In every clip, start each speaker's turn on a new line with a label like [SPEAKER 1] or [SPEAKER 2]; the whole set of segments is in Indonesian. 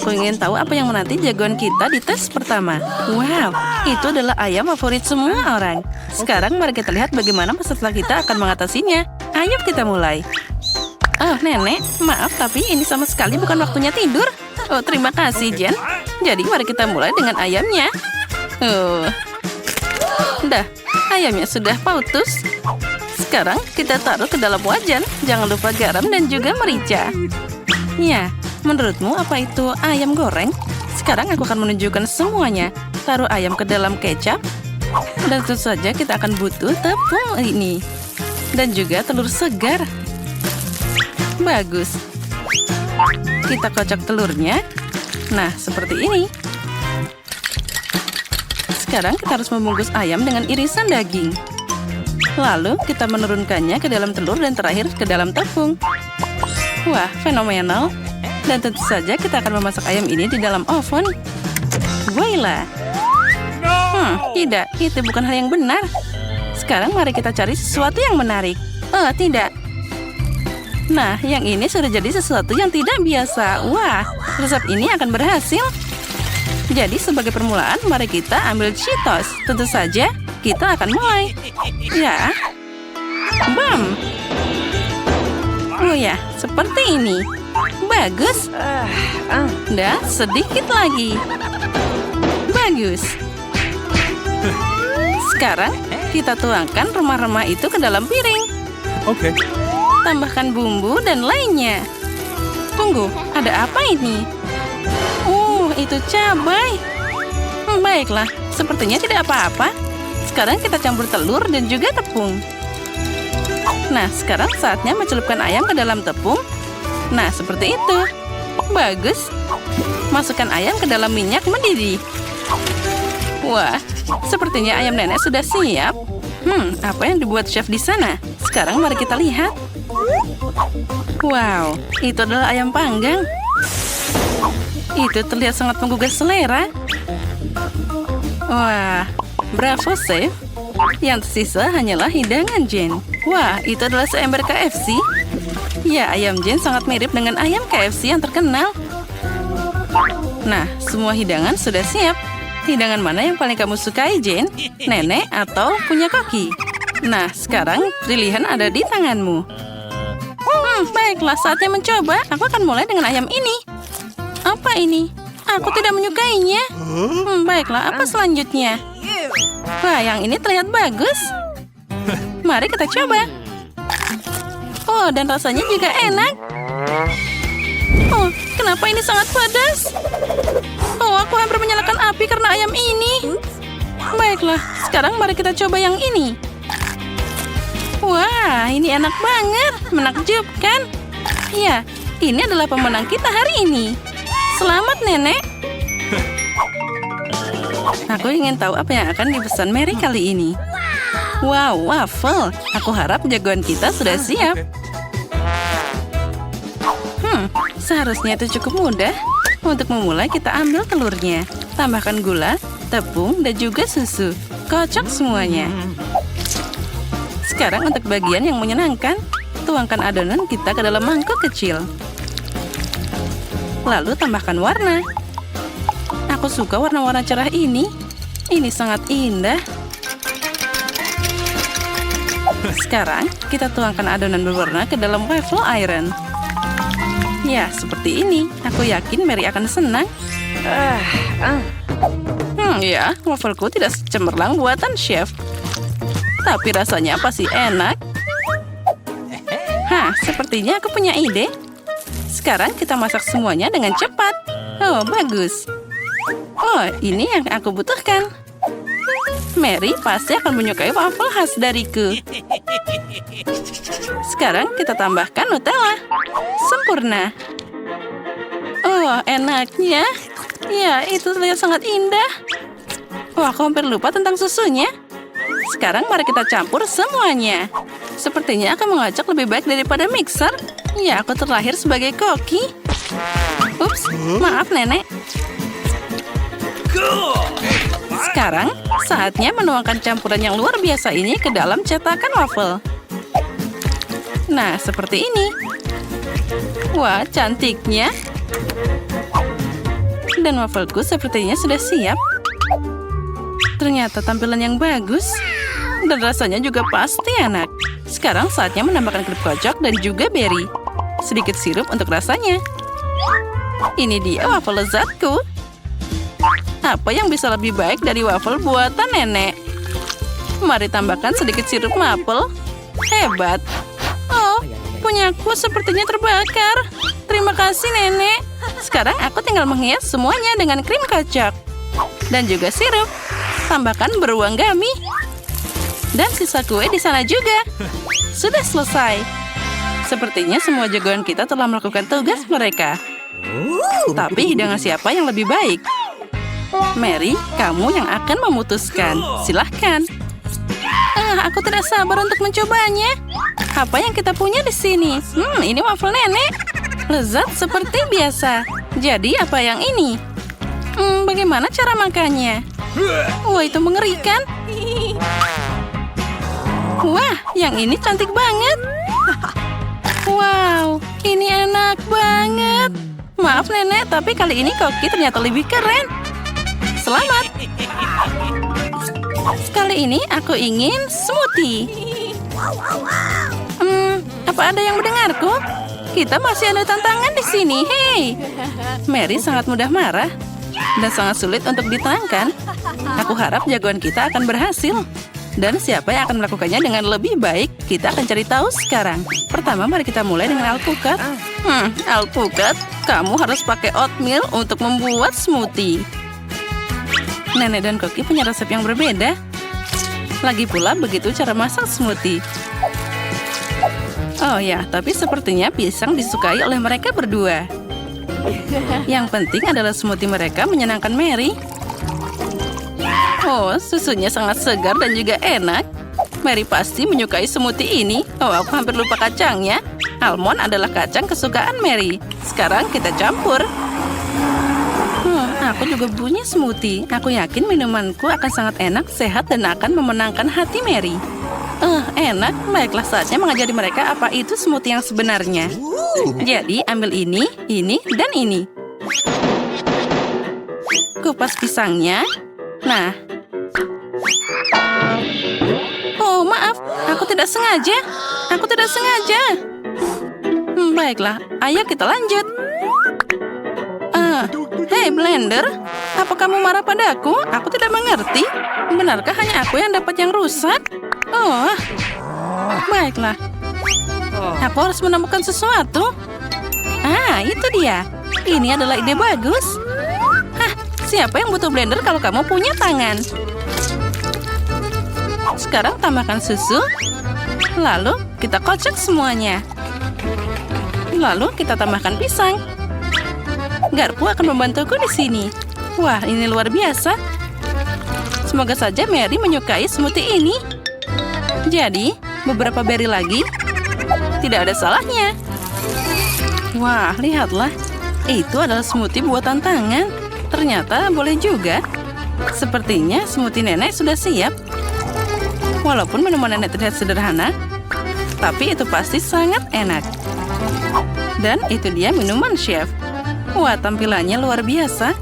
[SPEAKER 1] Aku ingin tahu apa yang menanti jagoan kita di tes pertama. Wow, itu adalah ayam favorit semua orang. Sekarang mari kita lihat bagaimana peserta kita akan mengatasinya. Ayo kita mulai. Oh, Nenek, maaf tapi ini sama sekali bukan waktunya tidur. Oh, terima kasih, Jen. Jadi mari kita mulai dengan ayamnya. Oh, dah, ayamnya sudah putus. Sekarang kita taruh ke dalam wajan. Jangan lupa garam dan juga merica. Ya, menurutmu apa itu ayam goreng? Sekarang aku akan menunjukkan semuanya. Taruh ayam ke dalam kecap. Dan tentu saja kita akan butuh tepung ini. Dan juga telur segar. Bagus. Kita kocok telurnya. Nah, seperti ini. Sekarang kita harus membungkus ayam dengan irisan daging. Lalu kita menurunkannya ke dalam telur dan terakhir ke dalam tepung. Wah, fenomenal. Dan tentu saja kita akan memasak ayam ini di dalam oven. Voila. Tidak, itu bukan hal yang benar. Sekarang mari kita cari sesuatu yang menarik. Oh, tidak. Nah, yang ini sudah jadi sesuatu yang tidak biasa. Wah, resep ini akan berhasil. Jadi sebagai permulaan, mari kita ambil Cheetos. Tentu saja, kita akan mulai. Ya. Bam. Oh ya, seperti ini. Bagus. Dan sedikit lagi. Bagus. Sekarang, kita tuangkan remah-remah itu ke dalam piring.
[SPEAKER 2] Oke.
[SPEAKER 1] Tambahkan bumbu dan lainnya. Tunggu, ada apa ini? Itu cabai. Baiklah, sepertinya tidak apa-apa. Sekarang kita campur telur dan juga tepung. Nah, sekarang saatnya mencelupkan ayam ke dalam tepung. Nah, seperti itu. Bagus. Masukkan ayam ke dalam minyak mendidih. Wah, sepertinya ayam nenek sudah siap. Apa yang dibuat chef di sana? Sekarang mari kita lihat. Wow, itu adalah ayam panggang. Itu terlihat sangat menggugah selera. Wah, bravo, chef. Yang tersisa hanyalah hidangan Jen. Wah, itu adalah seember KFC. Ya, ayam Jen sangat mirip dengan ayam KFC yang terkenal. Nah, semua hidangan sudah siap. Hidangan mana yang paling kamu sukai, Jen? Nenek atau punya koki? Nah, sekarang pilihan ada di tanganmu. Baiklah, saatnya mencoba. Aku akan mulai dengan ayam ini. Apa ini? Aku tidak menyukainya. Baiklah, apa selanjutnya? Wah, yang ini terlihat bagus. Mari kita coba. Oh, dan rasanya juga enak. Oh, kenapa ini sangat pedas? Oh, aku hampir menyalakan api karena ayam ini. Baiklah, sekarang mari kita coba yang ini. Wah, ini enak banget. Menakjubkan. Ya, ini adalah pemenang kita hari ini. Selamat, Nenek. Aku ingin tahu apa yang akan dipesan Mary kali ini. Wow, waffle. Aku harap jagoan kita sudah siap. Seharusnya itu cukup mudah. Untuk memulai, kita ambil telurnya. Tambahkan gula, tepung, dan juga susu. Kocok semuanya. Sekarang untuk bagian yang menyenangkan, tuangkan adonan kita ke dalam mangkok kecil. Lalu tambahkan warna. Aku suka warna-warna cerah ini. Ini sangat indah. Sekarang kita tuangkan adonan berwarna ke dalam waffle iron. Ya, seperti ini. Aku yakin Mary akan senang. Ya, waffleku tidak secemerlang buatan chef. Tapi rasanya pasti enak. Sepertinya aku punya ide. Sekarang kita masak semuanya dengan cepat. Oh, bagus. Oh, ini yang aku butuhkan. Mary pasti akan menyukai waffle khas dariku. Sekarang kita tambahkan Nutella. Sempurna. Oh, enaknya. Ya, itu terlihat sangat indah. Oh, aku hampir lupa tentang susunya. Sekarang mari kita campur semuanya. Sepertinya aku mengocok lebih baik daripada mixer. Ya, aku terlahir sebagai koki. Ups, maaf Nenek. Sekarang, saatnya menuangkan campuran yang luar biasa ini ke dalam cetakan waffle. Nah, seperti ini. Wah, cantiknya. Dan wafelku sepertinya sudah siap. Ternyata tampilan yang bagus. Dan rasanya juga pasti enak. Sekarang saatnya menambahkan klip kocok dan juga berry. Sedikit sirup untuk rasanya. Ini dia wafel lezatku. Apa yang bisa lebih baik dari wafel buatan nenek? Mari tambahkan sedikit sirup maple. Hebat. Oh, punyaku sepertinya terbakar. Terima kasih nenek. Sekarang aku tinggal menghias semuanya dengan krim kocok. Dan juga sirup. Tambahkan beruang gami. Dan sisa kue di sana juga. Sudah selesai. Sepertinya semua jagoan kita telah melakukan tugas mereka. Tapi hidangan siapa yang lebih baik? Mary, kamu yang akan memutuskan. Silahkan. Aku tidak sabar untuk mencobanya. Apa yang kita punya di sini? Ini wafel nenek. Lezat seperti biasa. Jadi apa yang ini? Bagaimana cara makannya? Wah, itu mengerikan. Wah, yang ini cantik banget. Wow, ini enak banget. Maaf nenek, tapi kali ini koki ternyata lebih keren. Selamat. Kali ini aku ingin smoothie. Apa ada yang mendengarku? Kita masih ada tantangan di sini. Hei, Mary sangat mudah marah dan sangat sulit untuk ditenangkan. Aku harap jagoan kita akan berhasil. Dan siapa yang akan melakukannya dengan lebih baik, kita akan cari tahu sekarang. Pertama, mari kita mulai dengan alpukat. Alpukat, kamu harus pakai oatmeal untuk membuat smoothie. Nenek dan Koki punya resep yang berbeda. Lagi pula begitu cara masak smoothie. Oh ya, tapi sepertinya pisang disukai oleh mereka berdua. Yang penting adalah smoothie mereka menyenangkan Mary. Oh, susunya sangat segar dan juga enak. Mary pasti menyukai smoothie ini. Oh, aku hampir lupa kacangnya. Almond adalah kacang kesukaan Mary. Sekarang kita campur. Aku juga punya smoothie. Aku yakin minumanku akan sangat enak, sehat, dan akan memenangkan hati Mary. Enak. Baiklah, saatnya mengajari mereka apa itu smoothie yang sebenarnya. Jadi, ambil ini, dan ini. Kupas pisangnya. Nah. Oh, maaf. Aku tidak sengaja. Baiklah, ayo kita lanjut. Hei blender, apa kamu marah padaku? Aku tidak mengerti. Benarkah hanya aku yang dapat yang rusak? Oh, baiklah. Aku harus menemukan sesuatu. Itu dia. Ini adalah ide bagus. Siapa yang butuh blender kalau kamu punya tangan? Sekarang tambahkan susu. Lalu kita kocok semuanya. Lalu kita tambahkan pisang. Garpu akan membantuku di sini. Wah, ini luar biasa. Semoga saja Mary menyukai smoothie ini. Jadi, beberapa berry lagi. Tidak ada salahnya. Wah, lihatlah. Itu adalah smoothie buatan tangan. Ternyata boleh juga. Sepertinya smoothie nenek sudah siap. Walaupun minuman nenek terlihat sederhana, tapi itu pasti sangat enak. Dan itu dia minuman chef. Wah, tampilannya luar biasa.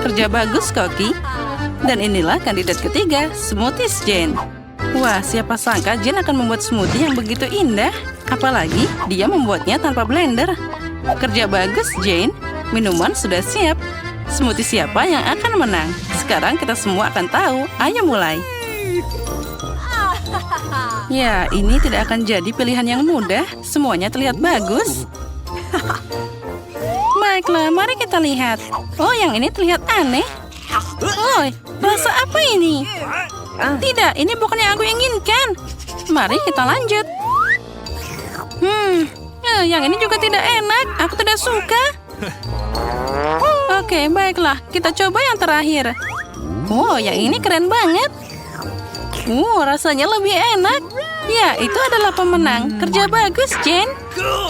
[SPEAKER 1] Kerja bagus, Koki. Dan inilah kandidat ketiga, Smoothies Jane. Wah, siapa sangka Jane akan membuat smoothie yang begitu indah. Apalagi dia membuatnya tanpa blender. Kerja bagus, Jane. Minuman sudah siap. Smoothie siapa yang akan menang? Sekarang kita semua akan tahu. Ayo mulai. Ya, ini tidak akan jadi pilihan yang mudah. Semuanya terlihat bagus. Baiklah, mari kita lihat. Oh, yang ini terlihat aneh. Oh, rasa apa ini? Tidak, ini bukan yang aku inginkan. Mari kita lanjut. Yang ini juga tidak enak. Aku tidak suka. Oke, baiklah. Kita coba yang terakhir. Wow, yang ini keren banget. Rasanya lebih enak. Ya, itu adalah pemenang. Kerja bagus, Jane.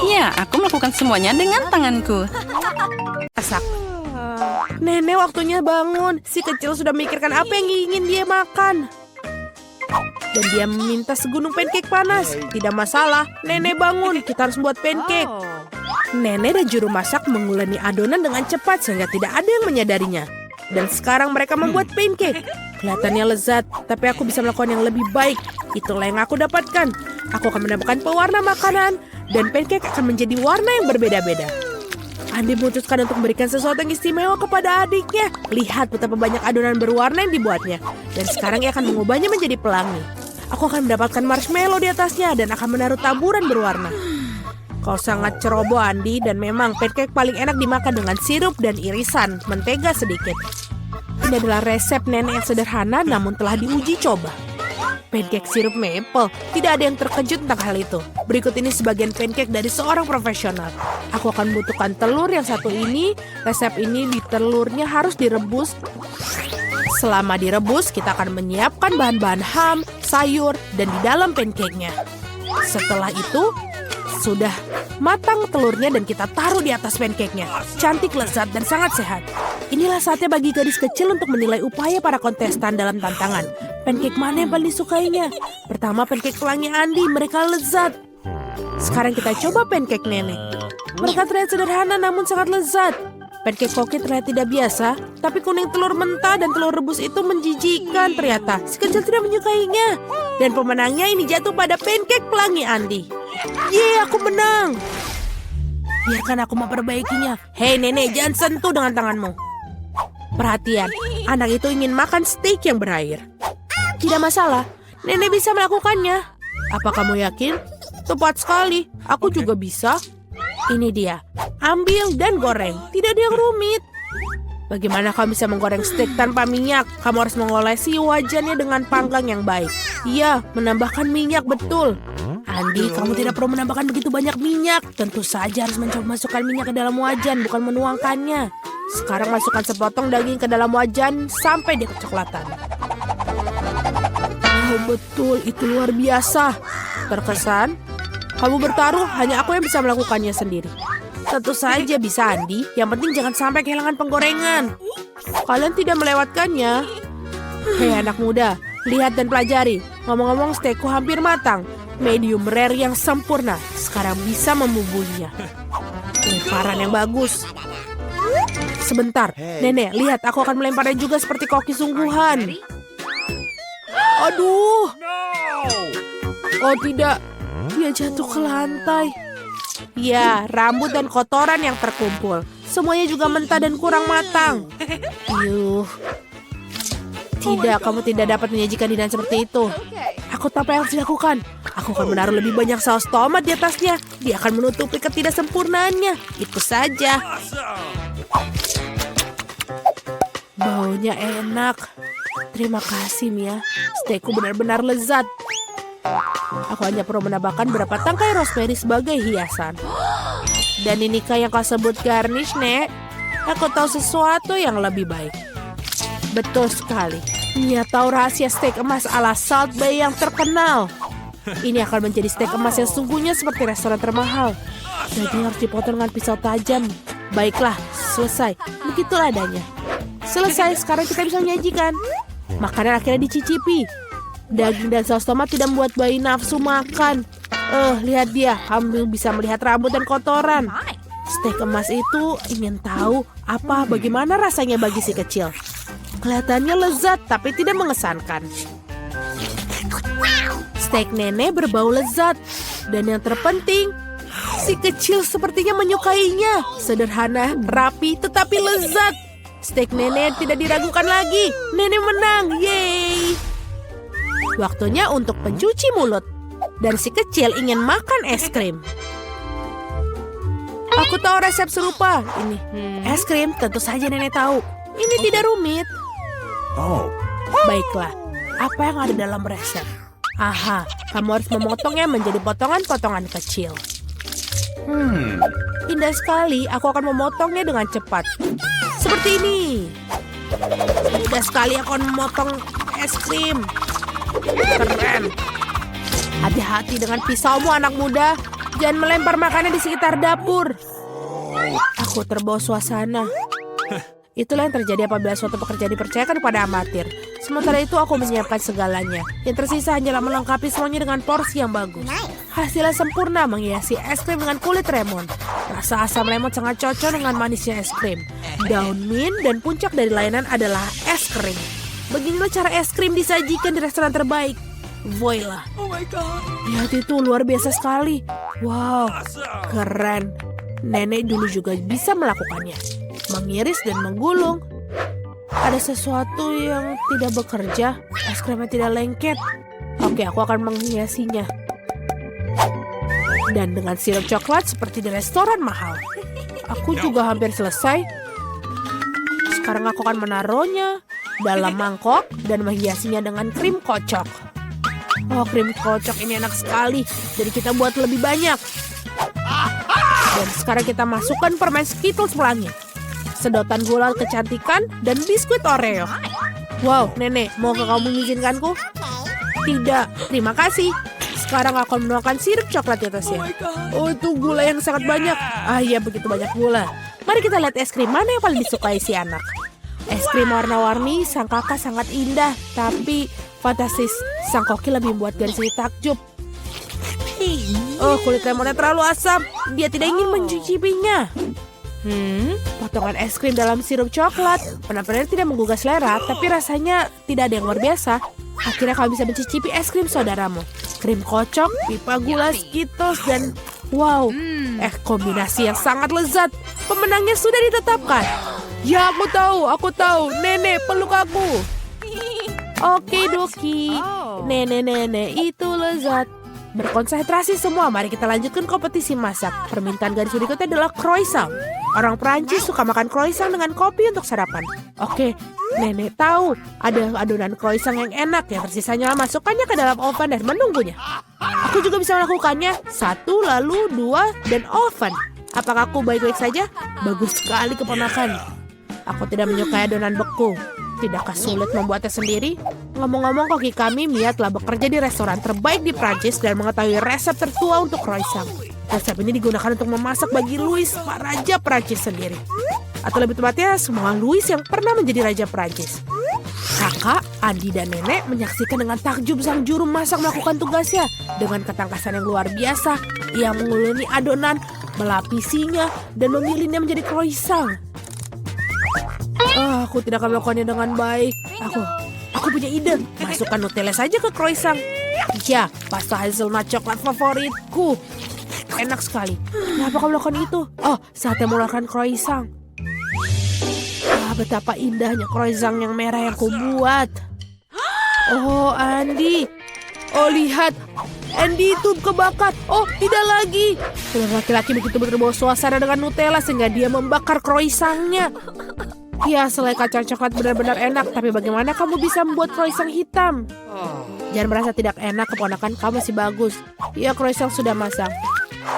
[SPEAKER 1] Ya, aku melakukan semuanya dengan tanganku.
[SPEAKER 2] Asak. Nenek waktunya bangun. Si kecil sudah memikirkan apa yang ingin dia makan. Dan dia meminta segunung pancake panas. Tidak masalah, nenek bangun. Kita harus buat pancake. Nenek dan juru masak menguleni adonan dengan cepat sehingga tidak ada yang menyadarinya. Dan sekarang mereka membuat pancake. Kelihatannya lezat, tapi aku bisa melakukan yang lebih baik. Itulah yang aku dapatkan. Aku akan menambahkan pewarna makanan, dan pancake akan menjadi warna yang berbeda-beda. Andi memutuskan untuk memberikan sesuatu yang istimewa kepada adiknya. Lihat betapa banyak adonan berwarna yang dibuatnya. Dan sekarang ia akan mengubahnya menjadi pelangi. Aku akan mendapatkan marshmallow di atasnya dan akan menaruh taburan berwarna. Kau sangat ceroboh, Andi, dan memang pancake paling enak dimakan dengan sirup dan irisan mentega sedikit. Ini adalah resep nenek yang sederhana namun telah diuji coba. Pancake sirup maple, tidak ada yang terkejut tentang hal itu. Berikut ini sebagian pancake dari seorang profesional. Aku akan membutuhkan telur yang satu ini. Resep ini di telurnya harus direbus. Selama direbus, kita akan menyiapkan bahan-bahan ham, sayur, dan di dalam pancake-nya. Setelah itu, sudah matang telurnya dan kita taruh di atas pancake-nya. Cantik, lezat, dan sangat sehat. Inilah saatnya bagi gadis kecil untuk menilai upaya para kontestan dalam tantangan. Pancake mana yang paling disukainya? Pertama, pancake pelangi Andi. Mereka lezat. Sekarang kita coba pancake nenek. Mereka terlihat sederhana namun sangat lezat. Pancake koki terlihat tidak biasa, tapi kuning telur mentah dan telur rebus itu menjijikan ternyata. Si kecil tidak menyukainya. Dan pemenangnya ini jatuh pada pancake pelangi Andi. Yeay, aku menang. Biarkan aku memperbaikinya. Hei nenek, jangan sentuh dengan tanganmu. Perhatian, anak itu ingin makan steak yang berair. Tidak masalah, nenek bisa melakukannya. Apa kamu yakin? Tepat sekali, aku juga bisa. Ini dia, ambil dan goreng. Tidak ada yang rumit. Bagaimana kamu bisa menggoreng steak tanpa minyak? Kamu harus mengolesi wajannya dengan panggang yang baik. Iya, menambahkan minyak, betul. Andi, kamu tidak perlu menambahkan begitu banyak minyak. Tentu saja harus mencoba masukkan minyak ke dalam wajan, bukan menuangkannya. Sekarang masukkan sepotong daging ke dalam wajan sampai dia kecoklatan. Oh, betul, itu luar biasa. Terkesan, kamu bertaruh, hanya aku yang bisa melakukannya sendiri. Tentu saja bisa, Andi. Yang penting jangan sampai kehilangan penggorengan. Kalian tidak melewatkannya. Hei anak muda, lihat dan pelajari. Ngomong-ngomong, steakku hampir matang. Medium rare yang sempurna. Sekarang bisa membubuhinya. Lemparan yang bagus. Sebentar, nenek, lihat aku akan melemparnya juga seperti koki sungguhan. Aduh. Oh tidak, dia jatuh ke lantai. Ya, rambut dan kotoran yang terkumpul. Semuanya juga mentah dan kurang matang. Yuh. Tidak, kamu tidak dapat menyajikan hidangan seperti itu. Aku tahu apa yang harus dilakukan. Aku akan menaruh lebih banyak saus tomat di atasnya. Dia akan menutupi ketidaksempurnaannya. Itu saja. Baunya enak. Terima kasih, Mia. Steakku benar-benar lezat. Aku hanya perlu menambahkan beberapa tangkai rosemary sebagai hiasan. Dan inikah yang kau sebut garnish, Nek? Aku tahu sesuatu yang lebih baik. Betul sekali. Mia tahu rahasia steak emas ala Salt Bay yang terkenal. Ini akan menjadi steak emas yang sungguhnya seperti restoran termahal. Daging harus dipotong dengan pisau tajam. Baiklah, selesai. Begitulah adanya. Selesai, sekarang kita bisa menyajikan. Makanan akhirnya dicicipi. Daging dan saus tomat tidak membuat bayi nafsu makan. Lihat dia, kamu bisa melihat rambut dan kotoran. Steak emas itu ingin tahu bagaimana rasanya bagi si kecil. Kelihatannya lezat tapi tidak mengesankan. Steak nenek berbau lezat. Dan yang terpenting, si kecil sepertinya menyukainya. Sederhana, rapi, tetapi lezat. Steak nenek tidak diragukan lagi. Nenek menang, yeay. Waktunya untuk pencuci mulut. Dan si kecil ingin makan es krim. Aku tahu resep serupa. Ini es krim, tentu saja nenek tahu. Ini tidak rumit. Baiklah, apa yang ada dalam resep? Aha, kamu harus memotongnya menjadi potongan-potongan kecil. Indah sekali, aku akan memotongnya dengan cepat. Seperti ini. Mudah sekali aku akan memotong es krim. Keren. Hati-hati dengan pisaumu, anak muda. Jangan melempar makanan di sekitar dapur. Aku terbawa suasana. Itulah yang terjadi apabila suatu pekerjaan dipercayakan kepada amatir. Sementara itu aku menyiapkan segalanya. Yang tersisa hanyalah melengkapi semuanya dengan porsi yang bagus. Hasilnya sempurna menghiasi es krim dengan kulit lemon. Rasa asam lemon sangat cocok dengan manisnya es krim. Daun mint dan puncak dari layanan adalah es krim. Beginilah cara es krim disajikan di restoran terbaik. Voila. Lihat itu, luar biasa sekali. Wow, keren. Nenek dulu juga bisa melakukannya. Mengiris dan menggulung. Ada sesuatu yang tidak bekerja. Es krimnya tidak lengket. Oke, aku akan menghiasinya. Dan dengan sirup coklat seperti di restoran mahal. Aku juga hampir selesai. Sekarang aku akan menaruhnya dalam mangkok dan menghiasinya dengan krim kocok. Oh, krim kocok ini enak sekali. Jadi kita buat lebih banyak. Dan sekarang kita masukkan permen Skittles pelangi, sedotan gula kecantikan, dan biskuit Oreo. Wow, Nenek, mau kamu mengizinkanku? Tidak, terima kasih. Sekarang aku akan menuangkan sirup coklat di atasnya. Oh, itu gula yang sangat banyak. Ah iya, begitu banyak gula. Mari kita lihat es krim mana yang paling disukai si anak. Es krim warna-warni, sang kakak sangat indah. Tapi fantastis, sang koki lebih membuat garis ini takjub. Oh, kulit lemonnya terlalu asam. Dia tidak ingin mencicipinya. Potongan es krim dalam sirup coklat. Benar-benar tidak menggugah selera, tapi rasanya tidak ada yang luar biasa. Akhirnya kau bisa mencicipi es krim saudaramu. Krim kocok, pipa gula, Skittles, dan wow, kombinasi yang sangat lezat. Pemenangnya sudah ditetapkan. Ya, aku tahu. Nenek, peluk aku. Oke, Doki. Nenek, itu lezat. Berkonsentrasi semua, mari kita lanjutkan kompetisi masak. Permintaan garis berikutnya adalah croissant. Orang Perancis suka makan croissant dengan kopi untuk sarapan. Oke, Nenek tahu ada adonan croissant yang enak. Yang tersisanya masukkannya ke dalam oven dan menunggunya. Aku juga bisa melakukannya. 1, lalu 2, dan oven. Apakah aku baik-baik saja? Bagus sekali keponakan. Aku tidak menyukai adonan beku. Tidakkah sulit membuatnya sendiri? Ngomong-ngomong, koki kami Mia telah bekerja di restoran terbaik di Prancis dan mengetahui resep tertua untuk croissant. Resep ini digunakan untuk memasak bagi Louis, Pak Raja Prancis sendiri. Atau lebih tepatnya, semua Louis yang pernah menjadi Raja Prancis. Kakak, Andi, dan Nenek menyaksikan dengan takjub sang juru masak melakukan tugasnya. Dengan ketangkasan yang luar biasa, ia menguleni adonan, melapisinya, dan memilihnya menjadi croissant. Aku tidak akan melakukannya dengan baik. Aku punya ide. Masukkan Nutella saja ke croissant. Ya, pasta hazelnut coklat favoritku. Enak sekali. Kenapa kamu melakukan itu? Oh, saatnya mengeluarkan croissant. Betapa indahnya croissant yang merah yang kubuat. Oh, Andi. Oh, lihat. Andy itu kebakar. Oh, tidak lagi. Laki-laki begitu terbawa suasana dengan Nutella sehingga dia membakar croissantnya. Ya, selai kacang coklat benar-benar enak. Tapi bagaimana kamu bisa membuat croissant hitam? Jangan merasa tidak enak, keponakan kamu masih bagus. Ya, croissant sudah masak.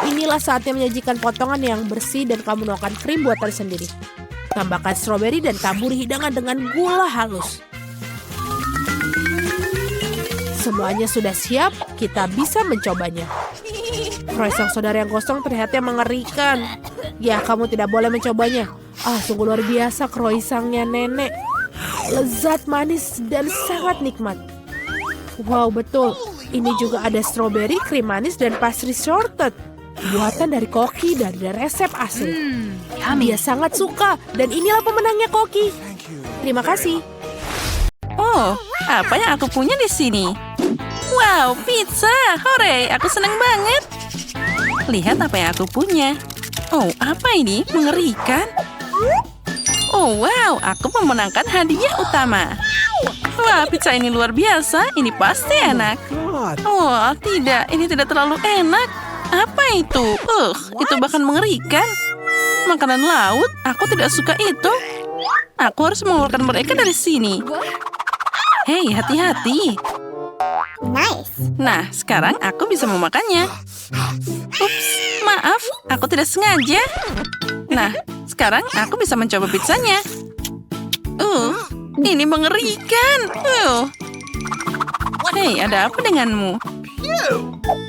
[SPEAKER 2] Inilah saatnya menyajikan potongan yang bersih dan kamu menuangkan krim buatan sendiri. Tambahkan stroberi dan taburi hidangan dengan gula halus. Semuanya sudah siap, kita bisa mencobanya. Croissant saudara yang kosong terlihatnya mengerikan. Ya, kamu tidak boleh mencobanya. Sungguh luar biasa croissantnya Nenek. Lezat, manis, dan sangat nikmat. Wow, betul. Ini juga ada stroberi, krim manis, dan pastry shortbread. Buatan dari koki dari resep asli. Dia sangat suka, dan inilah pemenangnya koki. Terima kasih.
[SPEAKER 1] Oh, apa yang aku punya di sini? Wow, pizza! Hore, aku senang banget. Lihat apa yang aku punya. Oh, apa ini? Mengerikan. Oh, wow, aku memenangkan hadiah utama. Wah, pizza ini luar biasa. Ini pasti enak. Oh, tidak. Ini tidak terlalu enak. Apa itu? Itu bahkan mengerikan. Makanan laut, aku tidak suka itu. Aku harus mengeluarkan mereka dari sini. Hei, hati-hati.
[SPEAKER 3] Nice.
[SPEAKER 1] Nah, sekarang aku bisa memakannya. Ups, maaf, aku tidak sengaja. Nah, sekarang aku bisa mencoba pizzanya. Ini mengerikan. Hei, ada apa denganmu?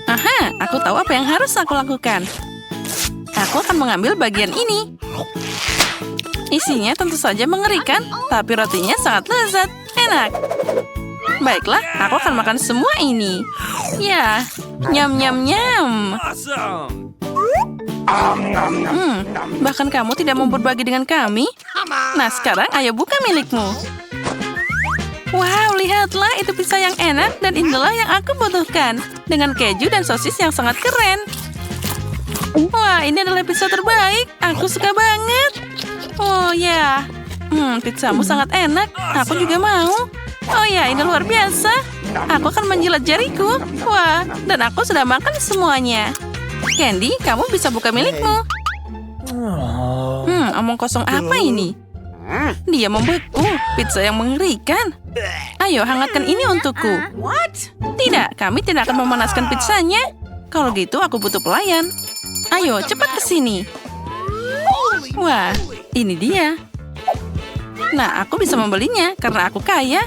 [SPEAKER 1] Aha, aku tahu apa yang harus aku lakukan. Aku akan mengambil bagian ini. Isinya tentu saja mengerikan, tapi rotinya sangat lezat. Enak. Baiklah, aku akan makan semua ini. Ya, Nyam nyam nyam. Bahkan kamu tidak mau berbagi dengan kami? Nah, sekarang ayo buka milikmu. Wow, lihatlah, itu pizza yang enak dan inilah yang aku butuhkan. Dengan keju dan sosis yang sangat keren. Wah, ini adalah pizza terbaik. Aku suka banget. Oh ya, pizzamu sangat enak. Aku juga mau. Oh ya, ini luar biasa. Aku akan menjilat jariku. Wah, dan aku sudah makan semuanya. Candy, kamu bisa buka milikmu. Omong kosong apa ini? Dia membeku. Pizza yang mengerikan. Ayo, hangatkan ini untukku. Tidak, kami tidak akan memanaskan pizzanya. Kalau gitu, aku butuh pelayan. Ayo, cepat ke sini. Wah, ini dia. Nah, aku bisa membelinya karena aku kaya.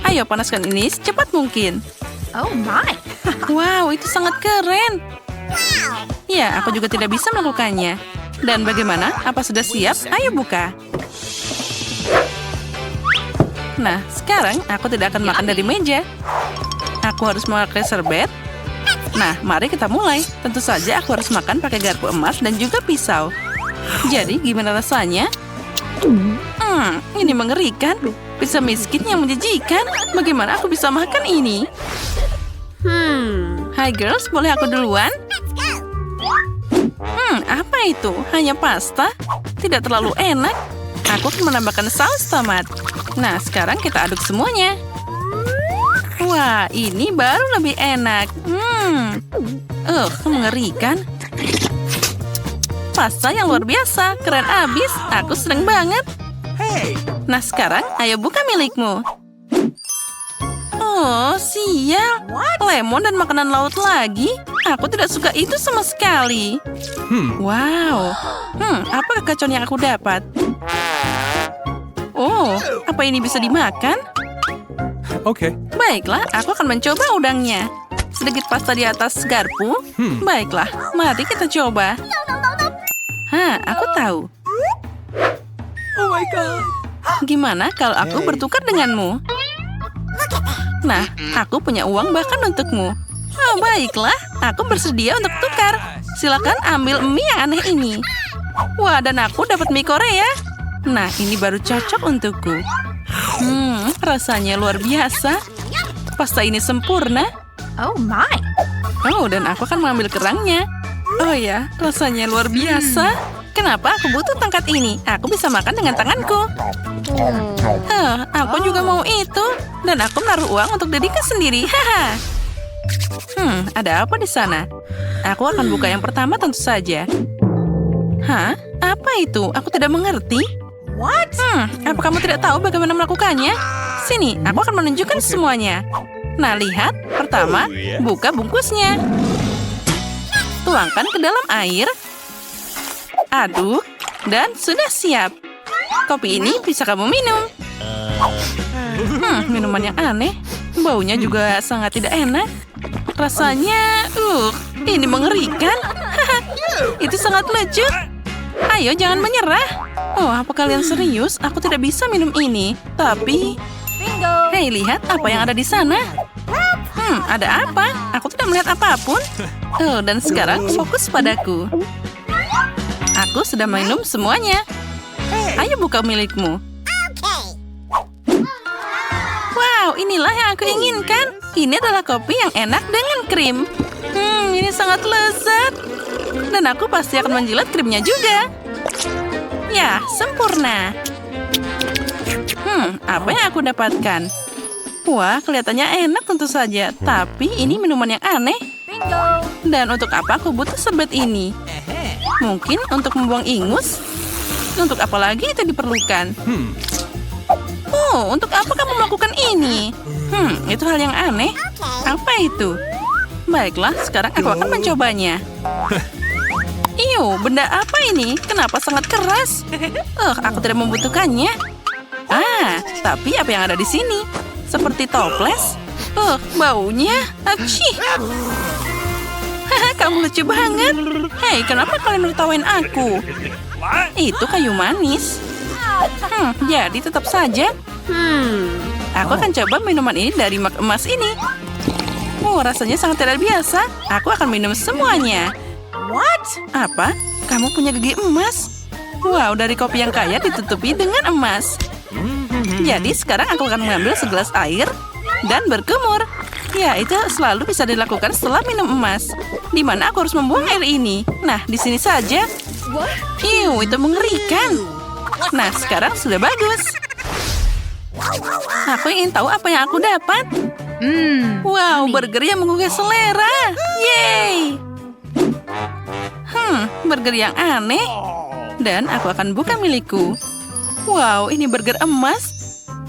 [SPEAKER 1] Ayo, panaskan ini secepat mungkin.
[SPEAKER 3] Oh my.
[SPEAKER 1] Wow, itu sangat keren. Ya, aku juga tidak bisa melakukannya. Dan bagaimana? Apa sudah siap? Ayo buka. Nah, sekarang aku tidak akan makan dari meja. Aku harus memakai serbet. Nah, mari kita mulai. Tentu saja aku harus makan pakai garpu emas dan juga pisau. Jadi, gimana rasanya? Ini mengerikan. Pizza miskin yang menjijikan. Bagaimana aku bisa makan ini? Hai girls, boleh aku duluan? Apa itu? Hanya pasta? Tidak terlalu enak. Aku akan menambahkan saus tomat. Nah, sekarang kita aduk semuanya. Wah, ini baru lebih enak. Mengerikan. Pasta yang luar biasa. Keren abis. Aku seneng banget. Nah, sekarang ayo buka milikmu. Oh, sial. Lemon dan makanan laut lagi? Aku tidak suka itu sama sekali. Wow. Apa kekacauan yang aku dapat? Oh, apa ini bisa dimakan?
[SPEAKER 4] Oke.
[SPEAKER 1] Baiklah, aku akan mencoba udangnya. Sedikit pasta di atas garpu. Baiklah, mari kita coba. Aku tahu.
[SPEAKER 4] Oh my god.
[SPEAKER 1] Gimana kalau aku bertukar denganmu? Nah, aku punya uang bahkan untukmu. Oh, baiklah. Aku bersedia untuk tukar. Silakan ambil mie yang aneh ini. Wah, dan aku dapat mie Korea. Nah, ini baru cocok untukku. Rasanya luar biasa. Pasta ini sempurna.
[SPEAKER 3] Oh my.
[SPEAKER 1] Oh, dan aku akan mengambil kerangnya. Oh ya, rasanya luar biasa. Kenapa aku butuh tongkat ini? Aku bisa makan dengan tanganku. Aku juga mau itu. Dan aku menaruh uang untuk diriku sendiri. Haha. Ada apa di sana? Aku akan buka yang pertama tentu saja. Hah? Apa itu? Aku tidak mengerti. Apa kamu tidak tahu bagaimana melakukannya? Sini, aku akan menunjukkan semuanya. Nah, lihat. Pertama, buka bungkusnya. Tuangkan ke dalam air. Aduk. Dan sudah siap. Kopi ini bisa kamu minum. Minuman yang aneh. Baunya juga sangat tidak enak. Rasanya, ini mengerikan. Itu sangat lucu. Ayo, jangan menyerah. Oh, apa kalian serius? Aku tidak bisa minum ini. Tapi, hei, lihat apa yang ada di sana. Ada apa? Aku tidak melihat apapun. Oh, dan sekarang fokus padaku. Aku sudah minum semuanya. Ayo buka milikmu. Wow, inilah yang aku inginkan. Ini adalah kopi yang enak dengan krim. Ini sangat lezat. Dan aku pasti akan menjilat krimnya juga. Ya, sempurna. Apa yang aku dapatkan? Wah, kelihatannya enak tentu saja. Tapi ini minuman yang aneh. Dan untuk apa aku butuh serbet ini? Mungkin untuk membuang ingus? Untuk apa lagi itu diperlukan? Oh, untuk apa kamu melakukan ini? Itu hal yang aneh. Apa itu? Baiklah, sekarang aku akan mencobanya. Benda apa ini? Kenapa sangat keras? Aku tidak membutuhkannya. Tapi apa yang ada di sini? Seperti toples. Baunya. Acih. Kamu lucu banget. Hei, kenapa kalian menertawain aku? Itu kayu manis. Jadi tetap saja. Aku akan coba minuman ini dari mug emas ini. Rasanya sangat tidak biasa. Aku akan minum semuanya.
[SPEAKER 2] What?
[SPEAKER 1] Apa? Kamu punya gigi emas? Wow, dari kopi yang kaya ditutupi dengan emas. Jadi sekarang aku akan mengambil segelas air dan berkumur. Ya, itu selalu bisa dilakukan setelah minum emas. Di mana aku harus membuang air ini? Nah, di sini saja. Iu, itu mengerikan. Nah, sekarang sudah bagus. Aku ingin tahu apa yang aku dapat. Wow, burger yang menggugah selera. Yeay. Burger yang aneh. Dan aku akan buka milikku. Wow, ini burger emas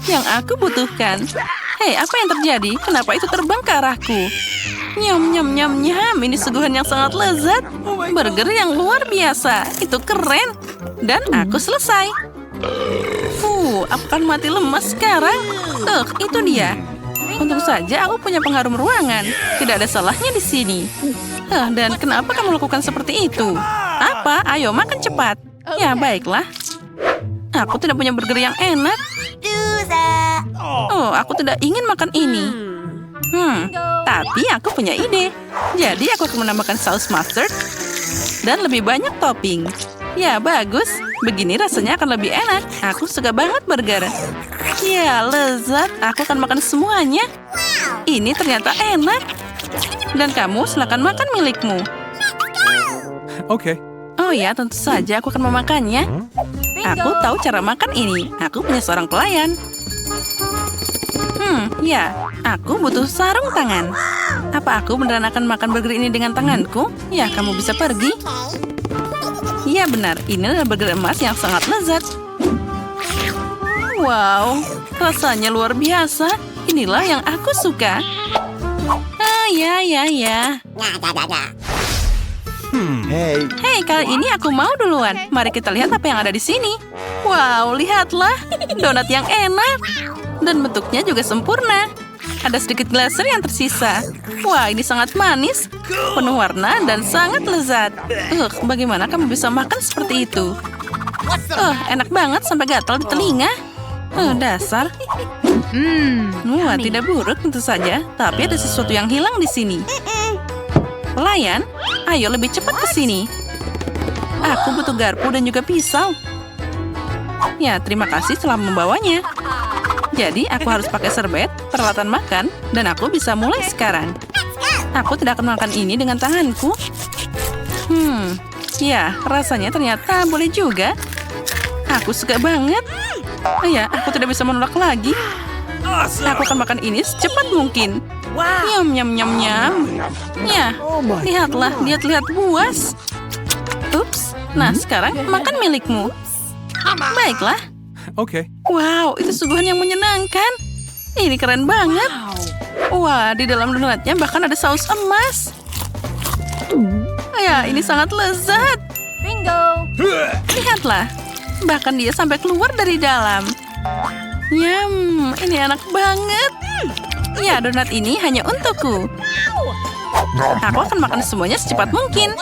[SPEAKER 1] yang aku butuhkan. Hei, apa yang terjadi? Kenapa itu terbang ke arahku? Nyam, nyam, nyam, nyam. Ini suguhan yang sangat lezat. Burger yang luar biasa. Itu keren. Dan aku selesai. Aku akan mati lemas sekarang. Itu dia. Untung saja aku punya pengharum ruangan. Tidak ada salahnya di sini. Dan kenapa kamu lakukan seperti itu? Apa? Ayo makan cepat. Ya, baiklah. Aku tidak punya burger yang enak. Aku tidak ingin makan ini. Tapi aku punya ide. Jadi aku akan menambahkan saus mustard dan lebih banyak topping. Ya, bagus. Begini rasanya akan lebih enak. Aku suka banget burger. Ya, lezat. Aku akan makan semuanya. Ini ternyata enak. Dan kamu silakan makan milikmu.
[SPEAKER 4] Okay.
[SPEAKER 1] Oh ya, tentu saja aku akan memakannya. Aku tahu cara makan ini. Aku punya seorang pelayan. Ya, aku butuh sarung tangan. Apa aku beneran akan makan burger ini dengan tanganku? Ya, kamu bisa pergi. Ya, benar. Ini adalah burger emas yang sangat lezat. Wow, rasanya luar biasa. Inilah yang aku suka. Ya. Hei, kali ini aku mau duluan. Mari kita lihat apa yang ada di sini. Wow, lihatlah. Donat yang enak. Dan bentuknya juga sempurna. Ada sedikit glaser yang tersisa. Wah, ini sangat manis. Penuh warna dan sangat lezat. Bagaimana kamu bisa makan seperti itu? Enak banget sampai gatal di telinga. Dasar. Wah, tidak buruk tentu saja. Tapi ada sesuatu yang hilang di sini. Pelayan, ayo lebih cepat ke sini. Aku butuh garpu dan juga pisau. Ya, terima kasih telah membawanya. Jadi, aku harus pakai serbet, peralatan makan, dan aku bisa mulai sekarang. Aku tidak akan makan ini dengan tanganku. Ya, rasanya ternyata boleh juga. Aku suka banget. Ya, aku tidak bisa menolak lagi. Aku akan makan ini secepat mungkin. Nyam, nyam, nyam, nyam. Ya, lihatlah, dia terlihat puas. Ups, nah sekarang makan milikmu. Baiklah.
[SPEAKER 4] Okay.
[SPEAKER 1] Wow, itu suguhan yang menyenangkan. Ini keren banget. Wah, di dalam donatnya bahkan ada saus emas. Ya, ini sangat lezat.
[SPEAKER 3] Bingo.
[SPEAKER 1] Lihatlah, bahkan dia sampai keluar dari dalam. Nyam, ini enak banget. Ya, donat ini hanya untukku. Aku akan makan semuanya secepat mungkin.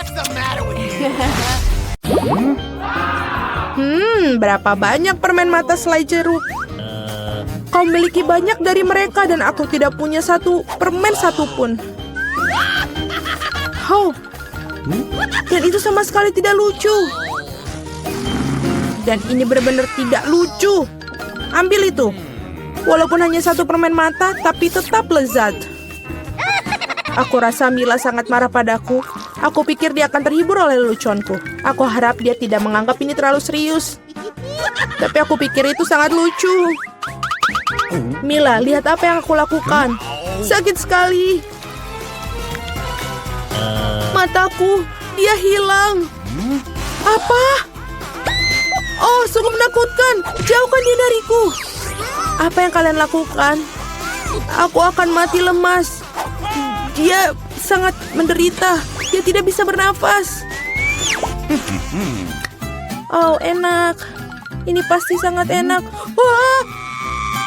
[SPEAKER 2] Berapa banyak permen mata selai jeruk? Kau memiliki banyak dari mereka dan aku tidak punya satu permen satupun. Dan itu sama sekali tidak lucu. Dan ini benar-benar tidak lucu. Ambil itu. Walaupun hanya satu permen mata, tapi tetap lezat. Aku rasa Mila sangat marah padaku. Aku pikir dia akan terhibur oleh leluconku. Aku harap dia tidak menganggap ini terlalu serius. Tapi aku pikir itu sangat lucu. Mila, lihat apa yang aku lakukan. Sakit sekali. Mataku, dia hilang. Apa? Oh, sungguh menakutkan. Jauhkan dia dariku. Apa yang kalian lakukan? Aku akan mati lemas. Dia sangat menderita. Dia tidak bisa bernafas. Oh, enak. Ini pasti sangat enak. Wah!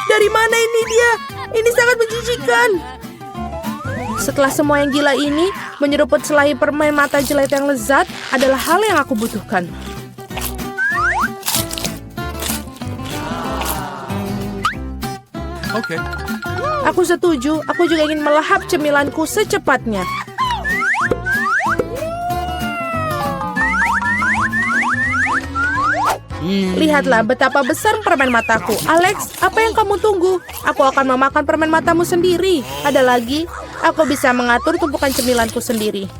[SPEAKER 2] Dari mana ini dia? Ini sangat menjijikan. Setelah semua yang gila ini, menyeruput selai permen mata jelek yang lezat adalah hal yang aku butuhkan.
[SPEAKER 4] Okay.
[SPEAKER 2] Aku setuju, aku juga ingin melahap cemilanku secepatnya. Lihatlah betapa besar permen mataku. Alex, apa yang kamu tunggu? Aku akan memakan permen matamu sendiri. Ada lagi, aku bisa mengatur tumpukan cemilanku sendiri.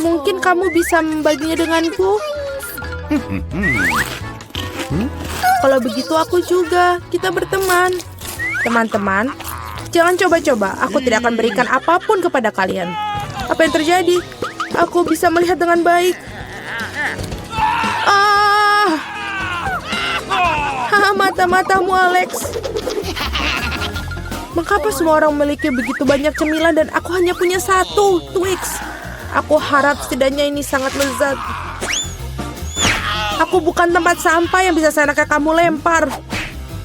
[SPEAKER 2] Mungkin kamu bisa membaginya denganku? Kalau begitu aku juga. Kita berteman. Teman-teman, jangan coba-coba. Aku tidak akan berikan apapun kepada kalian. Apa yang terjadi? Aku bisa melihat dengan baik. Mata-matamu, Alex. Mengapa semua orang memiliki begitu banyak cemilan dan aku hanya punya satu, Twix? Aku harap setidaknya ini sangat lezat. Aku bukan tempat sampah yang bisa seenaknya kamu lempar.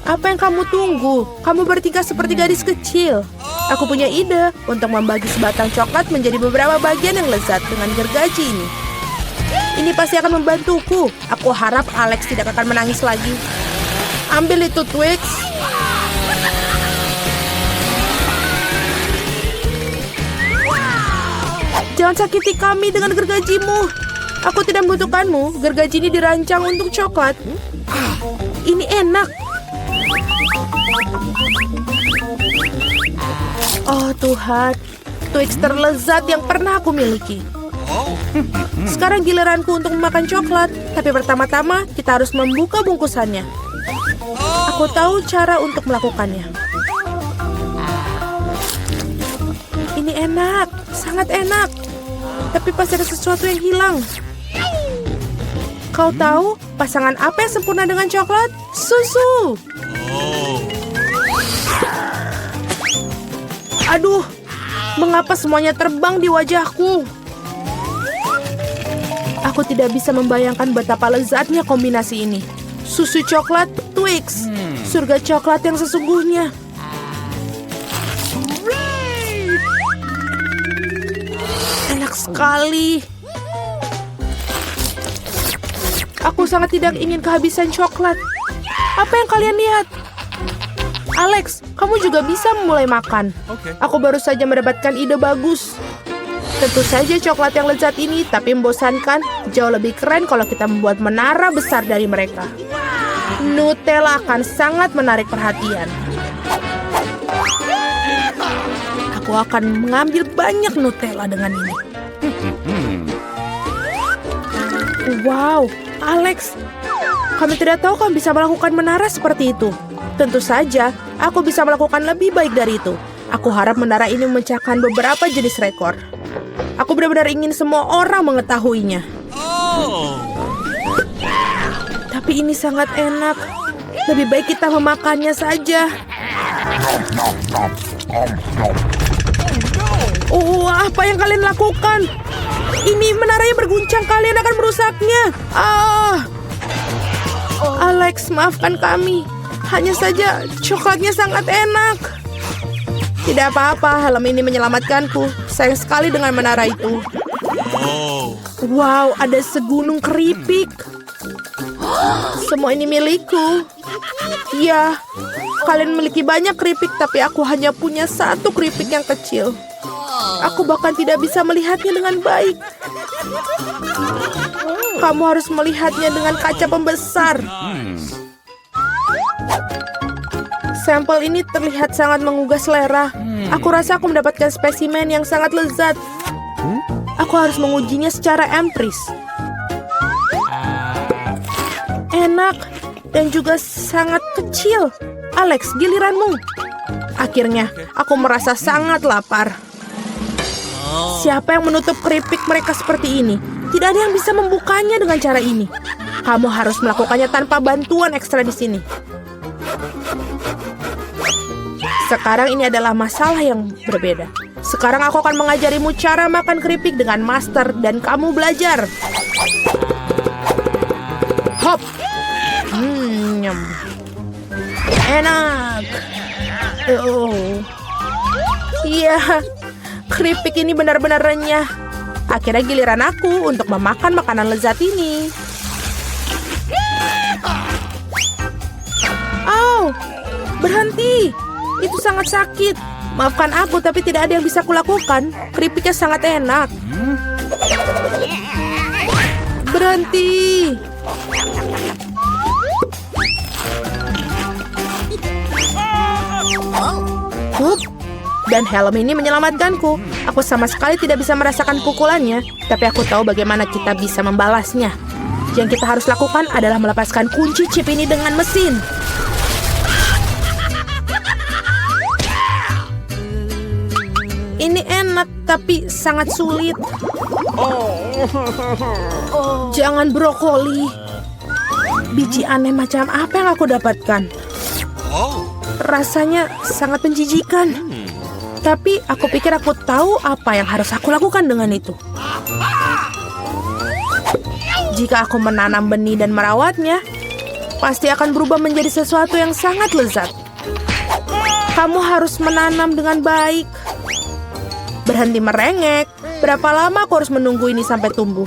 [SPEAKER 2] Apa yang kamu tunggu? Kamu bertingkah seperti gadis kecil. Aku punya ide untuk membagi sebatang coklat menjadi beberapa bagian yang lezat dengan gergaji ini. Ini pasti akan membantuku. Aku harap Alex tidak akan menangis lagi. Ambil itu, Twix. Jangan sakiti kami dengan gergajimu. Aku tidak membutuhkanmu. Gergaji ini dirancang untuk coklat. Ini enak. Oh Tuhan, Twix terlezat yang pernah aku miliki. Sekarang giliranku untuk memakan coklat. Tapi pertama-tama kita harus membuka bungkusannya. Aku tahu cara untuk melakukannya. Ini enak, sangat enak. Tapi pasti ada sesuatu yang hilang. Kau tahu pasangan apa yang sempurna dengan coklat? Susu. Aduh, mengapa semuanya terbang di wajahku? Aku tidak bisa membayangkan betapa lezatnya kombinasi ini. Susu coklat, Twix. Surga coklat yang sesungguhnya. Enak sekali. Aku sangat tidak ingin kehabisan coklat. Apa yang kalian lihat? Alex, kamu juga bisa mulai makan.
[SPEAKER 4] Oke.
[SPEAKER 2] Aku baru saja mendapatkan ide bagus. Tentu saja coklat yang lezat ini, tapi membosankan. Jauh lebih keren kalau kita membuat menara besar dari mereka. Nutella akan sangat menarik perhatian. Aku akan mengambil banyak Nutella dengan ini. Wow, Alex, kami tidak tahu kamu bisa melakukan menara seperti itu. Tentu saja, aku bisa melakukan lebih baik dari itu. Aku harap menara ini memecahkan beberapa jenis rekor. Aku benar-benar ingin semua orang mengetahuinya. Tapi ini sangat enak. Lebih baik kita memakannya saja. Oh, apa yang kalian lakukan? Ini menaranya berguncang, kalian akan merusaknya. Alex, maafkan kami. Hanya saja coklatnya sangat enak. Tidak apa-apa, helm ini menyelamatkanku. Sayang sekali dengan menara itu. Wow, ada segunung keripik. Semua ini milikku. Ya, kalian memiliki banyak keripik, tapi aku hanya punya satu keripik yang kecil. Aku bahkan tidak bisa melihatnya dengan baik. Kamu harus melihatnya dengan kaca pembesar. Sampel ini terlihat sangat menggugah selera. Aku rasa aku mendapatkan spesimen yang sangat lezat. Aku harus mengujinya secara empiris. Enak dan juga sangat kecil. Alex, giliranmu. Akhirnya, aku merasa sangat lapar. Siapa yang menutup keripik mereka seperti ini? Tidak ada yang bisa membukanya dengan cara ini. Kamu harus melakukannya tanpa bantuan ekstra di sini. Sekarang ini adalah masalah yang berbeda. Sekarang aku akan mengajarimu cara makan keripik dengan master dan kamu belajar. Hop. Nyam. Enak. Oh. Iya. Keripik ini benar-benar renyah. Akhirnya giliran aku untuk memakan makanan lezat ini. Berhenti! Itu sangat sakit. Maafkan aku, tapi tidak ada yang bisa kulakukan. Keripiknya sangat enak. Berhenti! Hup. Dan helm ini menyelamatkanku. Aku sama sekali tidak bisa merasakan pukulannya, tapi aku tahu bagaimana kita bisa membalasnya. Yang kita harus lakukan adalah melepaskan kunci chip ini dengan mesin. Ini enak, tapi sangat sulit. Jangan brokoli. Biji aneh macam apa yang aku dapatkan? Rasanya sangat menjijikan. Tapi aku pikir aku tahu apa yang harus aku lakukan dengan itu. Jika aku menanam benih dan merawatnya, pasti akan berubah menjadi sesuatu yang sangat lezat. Kamu harus menanam dengan baik. Berhenti merengek. Berapa lama aku harus menunggu ini sampai tumbuh?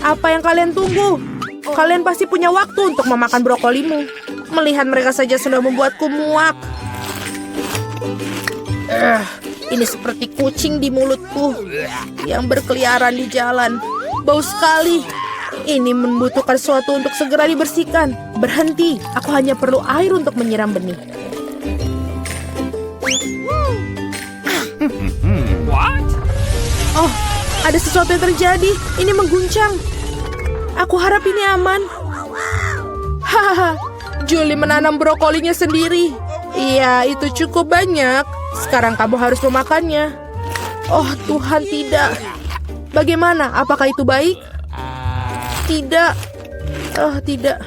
[SPEAKER 2] Apa yang kalian tunggu? Kalian pasti punya waktu untuk memakan brokolimu. Melihat mereka saja sudah membuatku muak. Ini seperti kucing di mulutku yang berkeliaran di jalan. Bau sekali. Ini membutuhkan sesuatu untuk segera dibersihkan. Berhenti, aku hanya perlu air untuk menyiram benih. Oh, ada sesuatu yang terjadi. Ini mengguncang. Aku harap ini aman. Hahaha, Julie menanam brokolinya sendiri. Iya, itu cukup banyak. Sekarang kamu harus memakannya. Oh Tuhan, tidak. Bagaimana? Apakah itu baik? Tidak. Oh, tidak.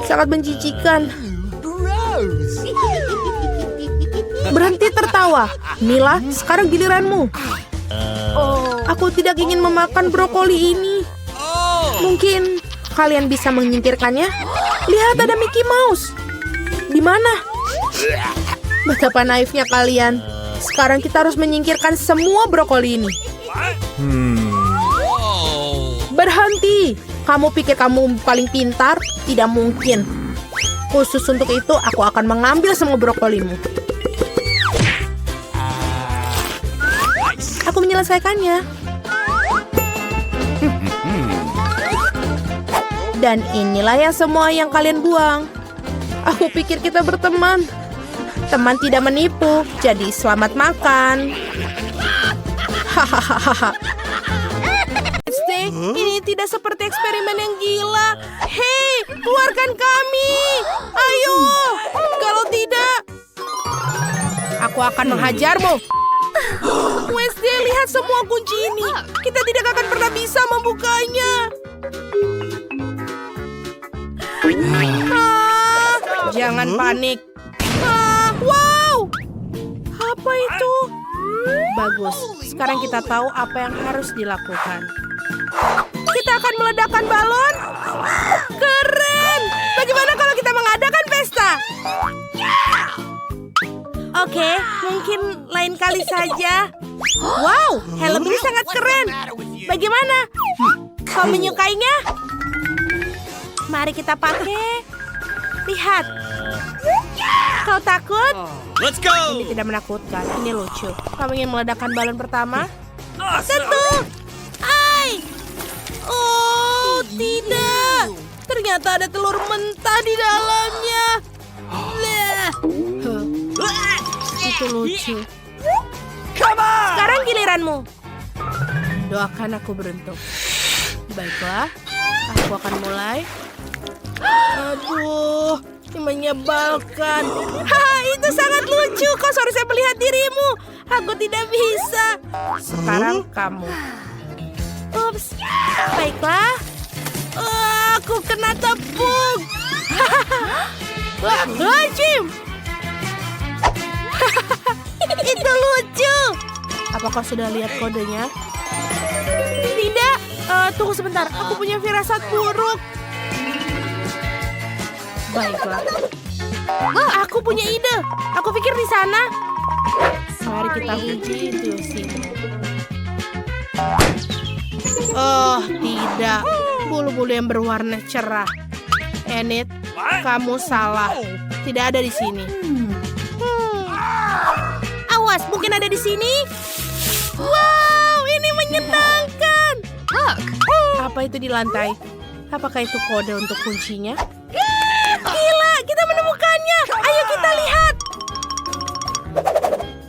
[SPEAKER 2] Sangat menjijikan. Berhenti tertawa. Mila, sekarang giliranmu. Aku tidak ingin memakan brokoli ini. Mungkin kalian bisa menyingkirkannya? Lihat, ada Mickey Mouse. Di mana? Betapa naifnya kalian. Sekarang kita harus menyingkirkan semua brokoli ini. Berhenti. Kamu pikir kamu paling pintar? Tidak mungkin. Khusus untuk itu, aku akan mengambil semua brokolimu. Aku menyelesaikannya. Dan inilah yang semua yang kalian buang. Aku pikir kita berteman. Teman tidak menipu, jadi selamat makan. Hahaha. Ini tidak seperti eksperimen yang gila. Hei, keluarkan kami. Ayo. Kalau tidak, aku akan menghajarmu. Wednesday, lihat semua kunci ini. Kita tidak akan pernah bisa membukanya. Jangan panik. Wow. Apa itu? Bagus. Sekarang kita tahu apa yang harus dilakukan. Kita akan meledakkan balon. Keren. Bagaimana kalau kita mengadakan pesta? Oke, mungkin lain kali saja. Wow, helm ini sangat keren. Bagaimana? Kau menyukainya? Mari kita pakai. Lihat. Kau takut?
[SPEAKER 5] Let's go!
[SPEAKER 2] Ini tidak menakutkan, ini lucu. Kamu ingin meledakkan balon pertama? Tentu! Ai! Oh, tidak! Ternyata ada telur mentah di dalamnya. Itu lucu. Sekarang giliranmu. Doakan aku beruntung. Baiklah, aku akan mulai. Aduh, ini menyebalkan. Haha, itu sangat lucu. Kau seharusnya melihat dirimu. Aku tidak bisa. Sekarang kamu. Ups, baiklah. Aku kena tepung. Wah, Jim. Itu lucu. Apakah sudah lihat kodenya? Tidak. Tunggu sebentar. Aku punya firasat buruk. Baiklah. Aku punya ide. Aku pikir di sana. Mari kita uji intuisimu. Oh, tidak. Bulu-bulu yang berwarna cerah. Enid, kamu salah. Tidak ada di sini. Awas, mungkin ada di sini. Wow, ini menyenangkan.
[SPEAKER 3] Look.
[SPEAKER 2] Apa itu di lantai? Apakah itu kode untuk kuncinya? Gila, kita menemukannya. Ayo kita lihat.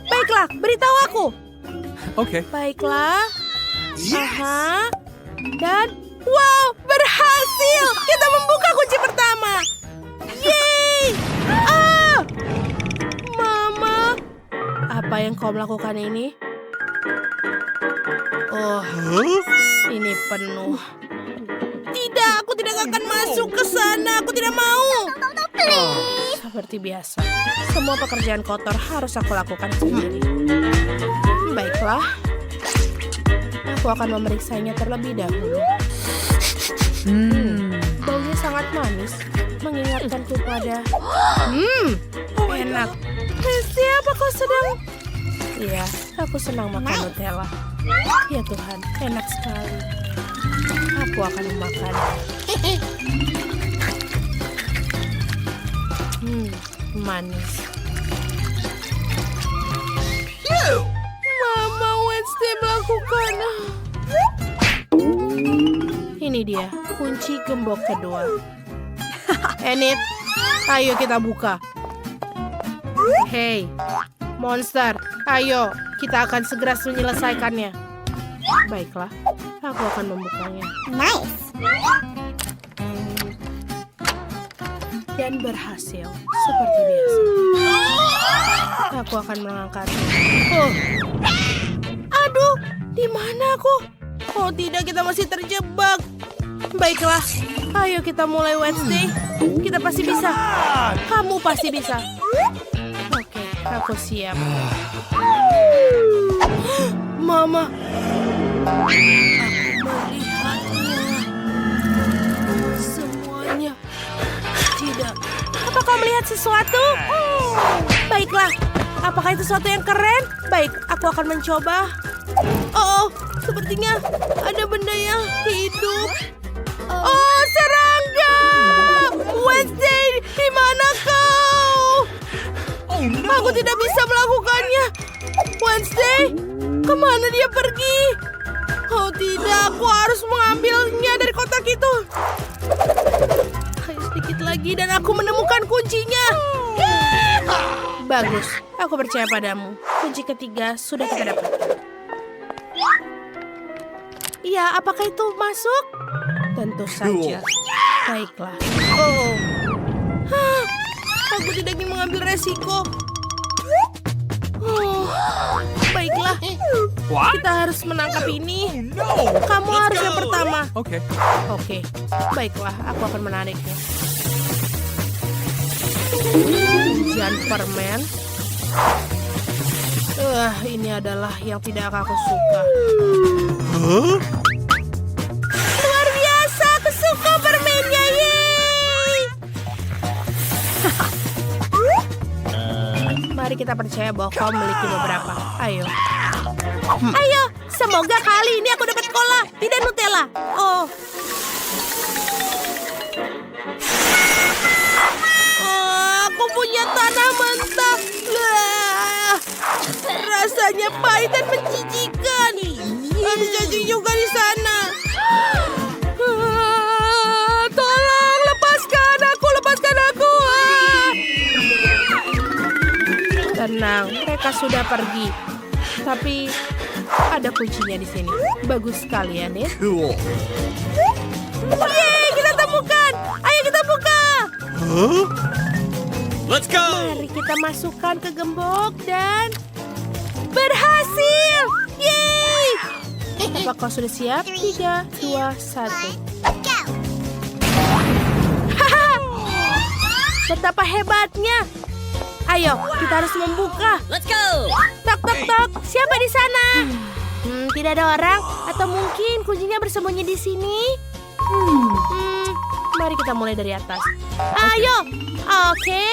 [SPEAKER 2] Baiklah, beritahu aku.
[SPEAKER 4] Okay.
[SPEAKER 2] Baiklah. Aha. Dan wow, berhasil. Kita membuka kunci pertama. Yeay. Ah. Mama, apa yang kau melakukan ini? Oh, ini penuh. Tidak, aku tidak akan masuk ke sana. Aku tidak mau. Seperti biasa, semua pekerjaan kotor harus aku lakukan sendiri. Baiklah, aku akan memeriksanya terlebih dahulu. Baunya sangat manis, mengingatkanku pada... enak. Siapa kau sedang... Iya, aku senang makan Nutella. Ya Tuhan, enak sekali. Aku akan memakan. Manis. Mama Wednesday melakukan. Ini dia, kunci gembok kedua. Enid, ayo kita buka. Hey, monster, ayo, kita akan segera menyelesaikannya. Baiklah, aku akan membukanya.
[SPEAKER 5] Nice.
[SPEAKER 2] Dan berhasil, seperti biasa. Aku akan mengangkat. Oh, aduh, di mana aku? Oh tidak, kita masih terjebak. Baiklah, ayo kita mulai Wednesday. Kita pasti bisa. Kamu pasti bisa. Oke, aku siap. Mama, aku melihatnya. Semuanya. Tidak. Apa kau melihat sesuatu? Baiklah. Apakah itu sesuatu yang keren? Baik, aku akan mencoba. Oh, sepertinya ada benda yang hidup. Oh, serangga! Wednesday, di mana kau? Aku tidak bisa melakukannya. Wednesday, kemana dia pergi? Oh tidak, aku harus mengambilnya dari kotak itu. Ayo sedikit lagi dan aku menemukan kuncinya. Bagus, aku percaya padamu. Kunci ketiga sudah kita dapat. Iya, apakah itu masuk? Tentu saja. Baiklah. Oh, aku tidak ingin mengambil resiko. Oh, baiklah. Kita harus menangkap ini. Kamu harus yang pertama.
[SPEAKER 4] Okay.
[SPEAKER 2] Oke, baiklah. Aku akan menariknya. Ujian permen. Ini adalah yang tidak aku suka. Luar biasa, aku suka permennya. Yeay! Mari kita percaya bahwa kau memiliki beberapa. Ayo. Ayo, semoga kali ini aku dapat cola, tidak Nutella. Oh, aku punya tanah mentah. Rasanya pahit dan menjijikan. Ada cacing juga di sana. Tolong lepaskan aku, lepaskan aku. Tenang, mereka sudah pergi. Tapi ada kuncinya di sini. Bagus sekali ya, Ned.
[SPEAKER 4] Cool.
[SPEAKER 2] Yeay, kita temukan. Ayo kita buka.
[SPEAKER 4] Let's go.
[SPEAKER 2] Mari kita masukkan ke gembok dan berhasil. Yeay. Apa kau sudah siap? 3, 2, 1. Haha. Betapa hebatnya. Ayo, kita harus membuka.
[SPEAKER 5] Let's go.
[SPEAKER 2] Tok, tok, tok. Siapa di sana? Tidak ada orang. Atau mungkin kuncinya bersembunyi di sini? Mari kita mulai dari atas. Ayo. Oke.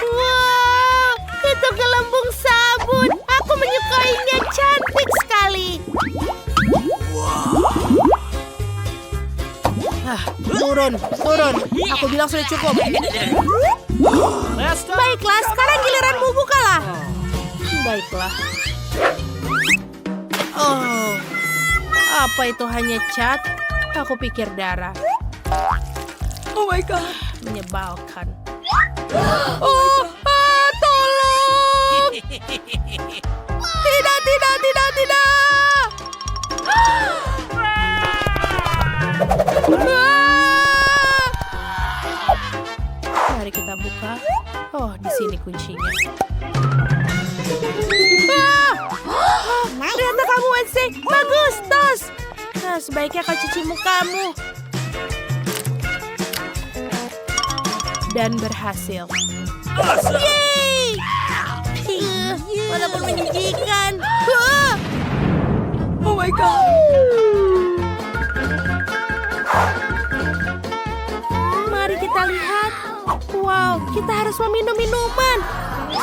[SPEAKER 2] Wow, itu gelembung sabun. Aku menyukainya, cantik sekali. turun. Aku bilang sudah cukup. Baiklah, sekarang giliranmu, bukalah. Baiklah. Oh, apa itu hanya cat? Aku pikir darah.
[SPEAKER 1] Oh my God.
[SPEAKER 2] Menyebalkan. Oh, tolong! Tidak. Mari kita buka. Oh, di sini kuncinya. Ternyata kamu Wednesday. Bagus, tos. Nah, sebaiknya kau cuci mukamu. Dan berhasil. Yeay! Walaupun menjijikan.
[SPEAKER 1] Oh my God.
[SPEAKER 2] Mari kita lihat. Wow, kita harus meminum minuman.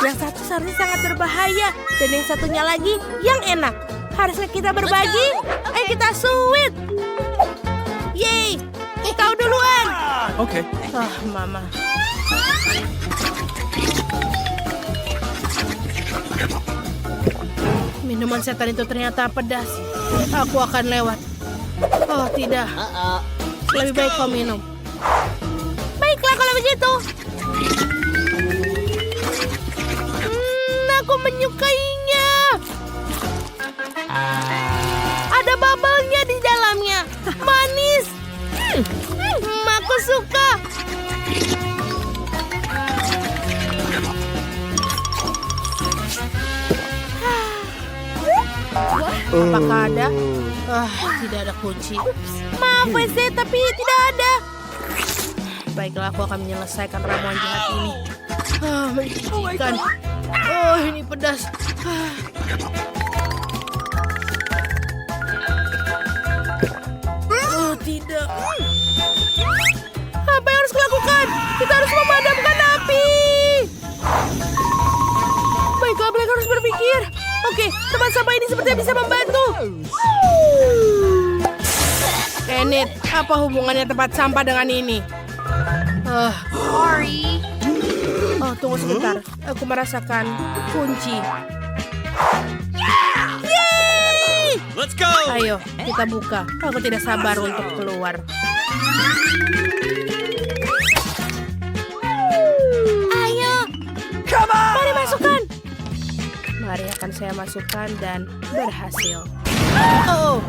[SPEAKER 2] Yang satu seharusnya sangat berbahaya. Dan yang satunya lagi yang enak. Haruskah kita berbagi? Ayo kita sweet. Yeay! Kau duluan.
[SPEAKER 4] Okay.
[SPEAKER 2] Mama. Minuman setan itu ternyata pedas. Aku akan lewat. Oh, tidak. Lebih baik kau minum. Baiklah kalau begitu. Aku menyukainya. Ada bubble-nya di dalamnya. Manis. Aku suka. Apakah ada? Tidak ada kunci. Maaf, Wednesday, tapi tidak ada. Baiklah, aku akan menyelesaikan ramuan jahat ini. Menjijikan. Oh, ini pedas. Oh, tidak. Apa yang harus kulakukan? Kita harus memadamkan api. Baiklah, Black harus berpikir. Oke, tempat sampah ini sepertinya bisa membantu. Kenneth, apa hubungannya tempat sampah dengan ini?
[SPEAKER 3] Sorry.
[SPEAKER 2] Oh, tunggu sebentar. Aku merasakan kunci. Yeay!
[SPEAKER 4] Let's go!
[SPEAKER 2] Ayo, kita buka. Aku tidak sabar untuk keluar. Ayo, mari masukkan. Mari akan saya masukkan dan berhasil. Oh.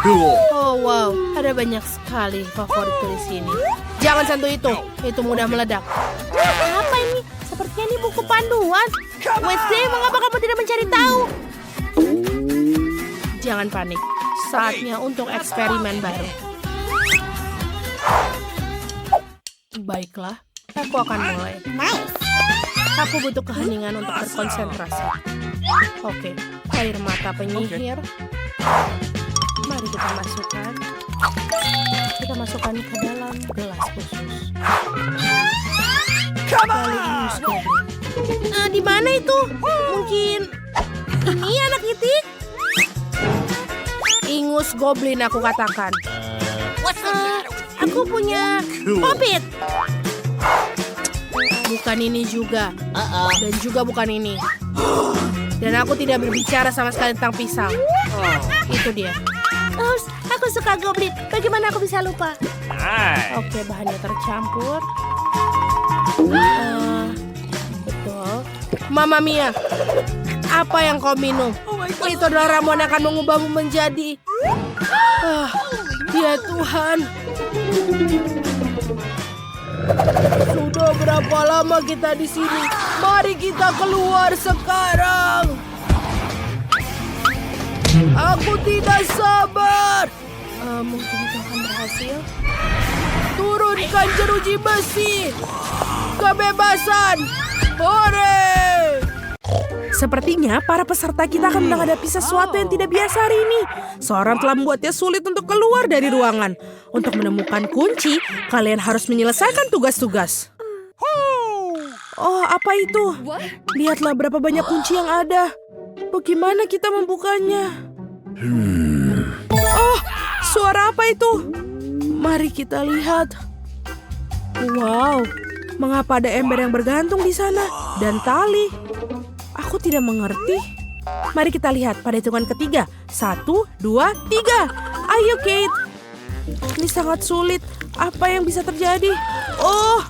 [SPEAKER 4] Cool.
[SPEAKER 2] Oh wow, ada banyak sekali favoritku di sini. Jangan sentuh itu mudah meledak. Apa ini? Sepertinya ini buku panduan. Wednesday, mengapa kamu tidak mencari tahu? Jangan panik, saatnya untuk eksperimen baru. Baiklah, aku akan mulai. Aku butuh keheningan untuk berkonsentrasi. Oke, air mata penyihir. Mari kita masukkan. Kita masukkan ke dalam gelas khusus. Lalu ingus goblin. Di mana itu? Mungkin ini anak itik? Ingus goblin aku katakan. Aku punya popit. Bukan ini juga. Dan juga bukan ini. Dan aku tidak berbicara sama sekali tentang pisang. Itu dia. Oh, aku suka goblin. Bagaimana aku bisa lupa? Oke, bahannya tercampur. Betul. Mamma mia. Apa yang kau minum? Itu adalah ramuan yang akan mengubahmu menjadi... ya Tuhan. Sudah berapa lama kita di sini? Mari kita keluar sekarang. Aku tidak sabar. Mungkin itu akan berhasil. Turunkan jeruji besi. Kebebasan. Hore! Sepertinya para peserta kita akan menghadapi sesuatu yang tidak biasa hari ini. Seorang telah membuatnya sulit untuk keluar dari ruangan. Untuk menemukan kunci, kalian harus menyelesaikan tugas-tugas. Oh, apa itu? Lihatlah berapa banyak kunci yang ada. Bagaimana kita membukanya? Oh, suara apa itu? Mari kita lihat. Wow, mengapa ada ember yang bergantung di sana dan tali? Aku tidak mengerti. Mari kita lihat pada hitungan ketiga. 1, 2, 3. Ayo, Kate. Ini sangat sulit. Apa yang bisa terjadi? Oh,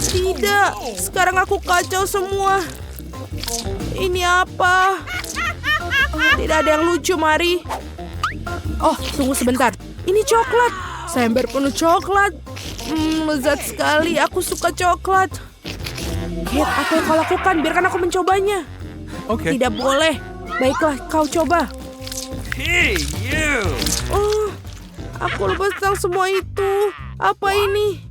[SPEAKER 2] tidak. Sekarang aku kacau semua. Ini apa? Tidak ada yang lucu, Mari. Oh, tunggu sebentar. Ini coklat. Seember penuh coklat. Lezat sekali. Aku suka coklat. Kate, apa yang kau lakukan? Biarkan aku mencobanya.
[SPEAKER 4] Okay.
[SPEAKER 2] Tidak boleh. Baiklah, kau coba.
[SPEAKER 4] Hey, you!
[SPEAKER 2] Oh, aku lupa tentang semua itu. Apa ini?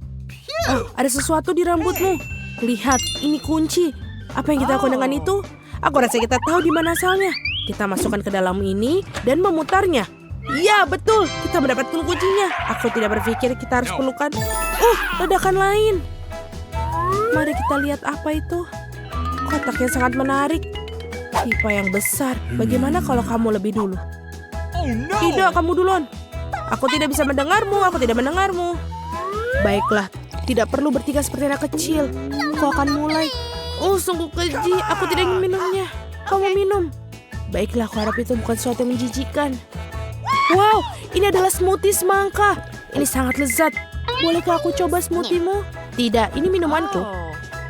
[SPEAKER 2] Oh, ada sesuatu di rambutmu. Lihat, ini kunci. Apa yang kita lakukan dengan itu? Aku rasa kita tahu di mana asalnya. Kita masukkan ke dalam ini dan memutarnya. Ya, betul. Kita mendapatkan kuncinya. Aku tidak berpikir kita harus pelukan. Ledakan lain. Mari kita lihat apa itu. Kotak yang sangat menarik. Pipa yang besar. Bagaimana kalau kamu lebih dulu?
[SPEAKER 4] Oh no!
[SPEAKER 2] Tidak, kamu duluan. Aku tidak bisa mendengarmu. Aku tidak mendengarmu. Baiklah, tidak perlu bertiga seperti anak kecil. Kau akan mulai. Oh, sungguh keji. Aku tidak ingin minumnya. Kamu minum. Baiklah, aku harap itu bukan sesuatu yang menjijikan. Wow, ini adalah smoothie semangka. Ini sangat lezat. Bolehkah aku coba smoothiemu? Tidak, ini minumanku.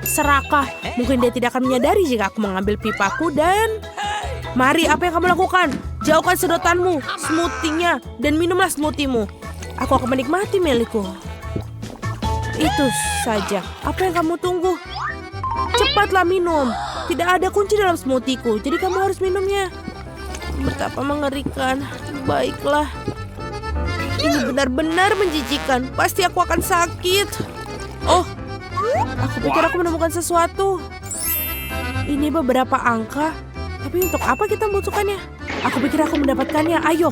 [SPEAKER 2] Serakah. Mungkin dia tidak akan menyadari jika aku mengambil pipaku dan... Mari, apa yang kamu lakukan? Jauhkan sedotanmu, smoothie-nya, dan minumlah smoothie-mu. Aku akan menikmati milikku. Itu saja. Apa yang kamu tunggu? Cepatlah minum. Tidak ada kunci dalam smoothie-ku, jadi kamu harus minumnya. Betapa mengerikan. Baiklah. Ini benar-benar menjijikan. Pasti aku akan sakit. Oh, aku pikir aku menemukan sesuatu. Ini beberapa angka. Tapi untuk apa kita membutuhkannya? Aku pikir aku mendapatkannya. Ayo,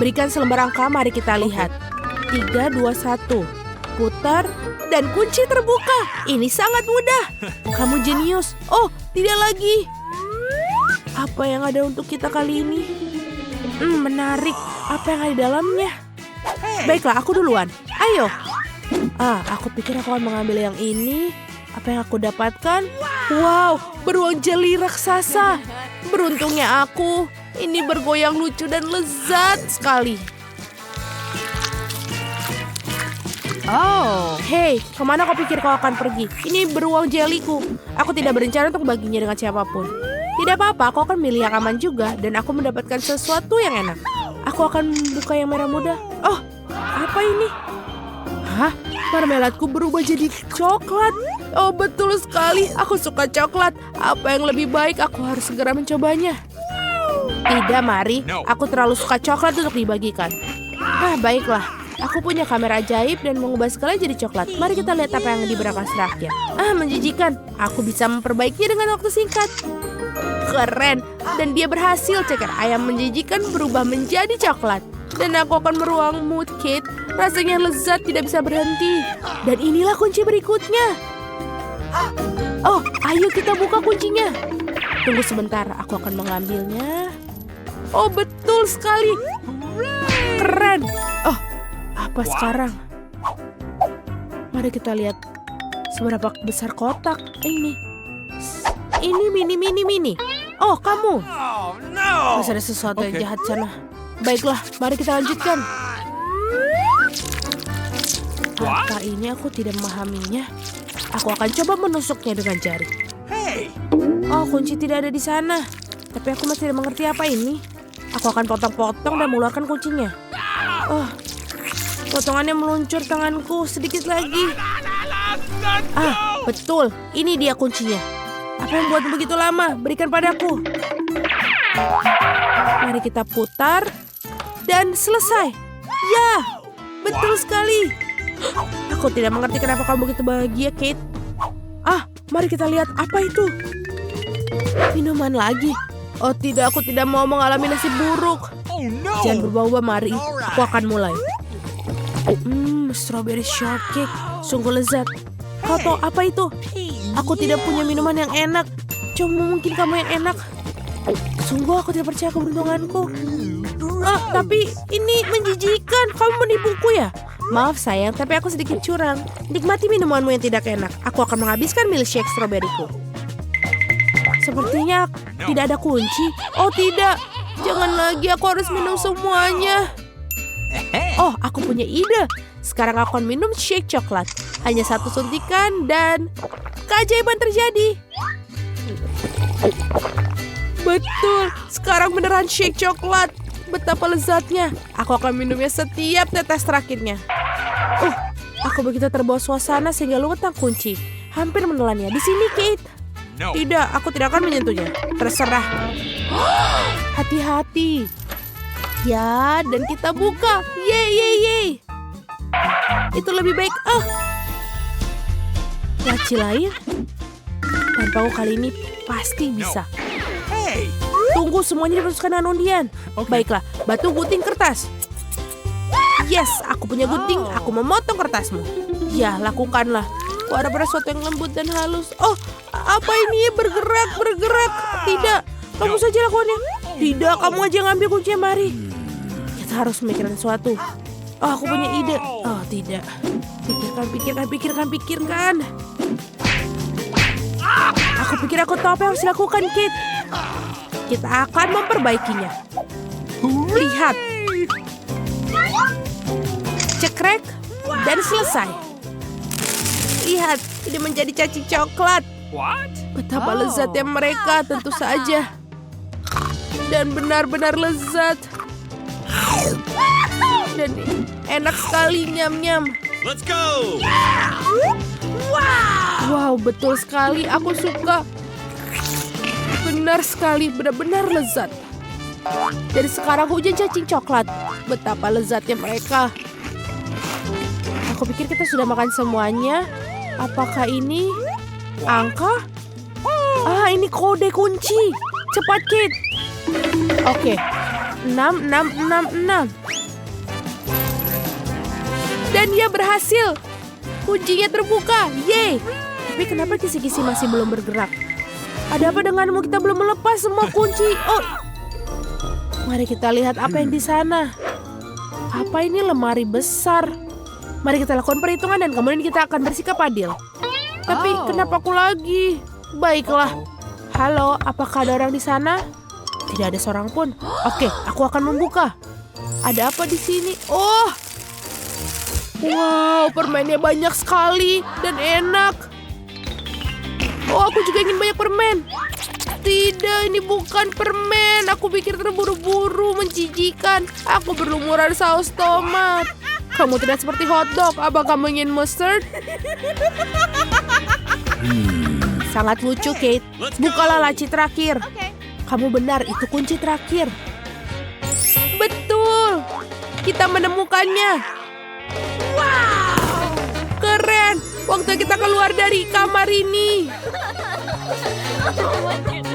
[SPEAKER 2] berikan selembar angka, mari kita lihat. 3, 2, 1. Putar, dan kunci terbuka. Ini sangat mudah. Kamu jenius. Oh, tidak lagi. Apa yang ada untuk kita kali ini? Menarik. Apa yang ada di dalamnya? Baiklah, aku duluan. Ayo. Aku pikir aku akan mengambil yang ini. Apa yang aku dapatkan? Wow, beruang jeli raksasa. Beruntungnya aku. Ini bergoyang lucu dan lezat sekali.
[SPEAKER 3] Oh.
[SPEAKER 2] Hei, kemana kau pikir kau akan pergi? Ini beruang jeliku. Aku tidak berencana untuk baginya dengan siapapun. Tidak apa-apa, aku akan milih yang aman juga. Dan aku mendapatkan sesuatu yang enak. Aku akan buka yang merah muda. Oh, apa ini? Hah? Marmeladku berubah jadi coklat. Oh, betul sekali. Aku suka coklat. Apa yang lebih baik? Aku harus segera mencobanya. Tidak, Mari. Aku terlalu suka coklat untuk dibagikan. Baiklah. Aku punya kamera ajaib dan mengubah segalanya jadi coklat. Mari kita lihat apa yang di berangkas rakyat. Menjijikan. Aku bisa memperbaikinya dengan waktu singkat. Keren. Dan dia berhasil. Ceker ayam menjijikan berubah menjadi coklat. Dan aku akan meruang mood, Kate. Rasanya lezat, tidak bisa berhenti. Dan inilah kunci berikutnya. Oh, ayo kita buka kuncinya. Tunggu sebentar, aku akan mengambilnya. Oh, betul sekali. Keren. Oh, apa sekarang? Mari kita lihat seberapa besar kotak ini. Ini mini. Oh, kamu.
[SPEAKER 4] Oh no!
[SPEAKER 2] Masih ada sesuatu yang jahat sana. Baiklah, mari kita lanjutkan. Apa ini? Aku tidak memahaminya. Aku akan coba menusuknya dengan jari.
[SPEAKER 4] Hey!
[SPEAKER 2] Oh, kunci tidak ada di sana. Tapi aku masih tidak mengerti apa ini. Aku akan potong-potong dan mengeluarkan kuncinya. Oh, potongannya meluncur tanganku sedikit lagi. Betul. Ini dia kuncinya. Apa yang buat begitu lama? Berikan padaku. Mari kita putar. Dan selesai. Ya, betul sekali. Aku tidak mengerti kenapa kamu begitu bahagia, Kate. Mari kita lihat apa itu. Minuman lagi. Oh tidak, aku tidak mau mengalami nasib buruk.
[SPEAKER 4] Oh no!
[SPEAKER 2] Jangan berubah-ubah, Mari. Aku akan mulai. Strawberry shortcake. Sungguh lezat. Kau tahu apa itu? Aku tidak punya minuman yang enak. Coba mungkin kamu yang enak. Sungguh aku tidak percaya keberuntunganku. Tapi ini menjijikan. Kamu menipuku ya? Maaf sayang, tapi aku sedikit curang. Nikmati minumanmu yang tidak enak. Aku akan menghabiskan milkshake stroberiku. Sepertinya tidak ada kunci. Oh tidak, jangan lagi, aku harus minum semuanya. Oh, aku punya ide. Sekarang aku akan minum shake coklat. Hanya 1 suntikan dan keajaiban terjadi. Betul, sekarang beneran shake coklat. Betapa lezatnya. Aku akan minumnya setiap tetes terakhirnya. Aku begitu terbawa suasana sehingga lupa kunci. Hampir menelannya. Di sini, Kate.
[SPEAKER 4] No.
[SPEAKER 2] Tidak, aku tidak akan menyentuhnya. Terserah. Hati-hati. Ya, dan kita buka. Yeay. Itu lebih baik. Laci lain. Tanpaku kali ini pasti bisa.
[SPEAKER 4] Hey.
[SPEAKER 2] Tunggu, semuanya dimasukkan dengan undian. Baiklah, batu gunting kertas. Yes, aku punya gunting. Aku memotong kertasmu. Ya, lakukanlah. Aku harap ada sesuatu yang lembut dan halus. Oh, apa ini? Bergerak. Tidak, kamu saja lakukannya. Tidak, kamu aja yang ambil kuncinya, mari. Kita harus memikirkan sesuatu. Oh, aku punya ide. Oh, tidak. Pikirkan. Aku pikir aku tahu apa yang harus dilakukan, Kate. Kita akan memperbaikinya. Lihat. Cekrek dan selesai. Lihat, ini menjadi cacing coklat.
[SPEAKER 4] What?
[SPEAKER 2] Betapa lezatnya mereka, tentu saja. Dan benar-benar lezat. Dan enak sekali, nyam-nyam.
[SPEAKER 4] Let's go.
[SPEAKER 2] Wow, betul sekali, aku suka. Benar sekali, benar-benar lezat. Dari sekarang hujan cacing coklat. Betapa lezatnya mereka. Aku pikir kita sudah makan semuanya. Apakah ini angka? Ini kode kunci. Cepat, Kate. Oke. 6666. Dan dia berhasil. Kuncinya terbuka. Yeay. Tapi kenapa kisi-kisi masih belum bergerak? Ada apa denganmu? Kita belum melepas semua kunci. Mari kita lihat apa yang di sana. Apa ini? Lemari besar. Mari kita lakukan perhitungan dan kemudian kita akan bersikap adil. Tapi kenapa aku lagi? Baiklah. Halo, apakah ada orang di sana? Tidak ada seorang pun. Oke, aku akan membuka. Ada apa di sini? Oh, wow, permennya banyak sekali dan enak. Oh, aku juga ingin banyak permen. Tidak, ini bukan permen. Aku pikir terburu-buru, menjijikan. Aku berlumuran saus tomat. Kamu tidak seperti hotdog. Apa kamu ingin mustard? Sangat lucu, Kate. Bukalah laci terakhir. Kamu benar, itu kunci terakhir. Betul. Kita menemukannya. Wow, keren. Waktu kita keluar dari kamar ini.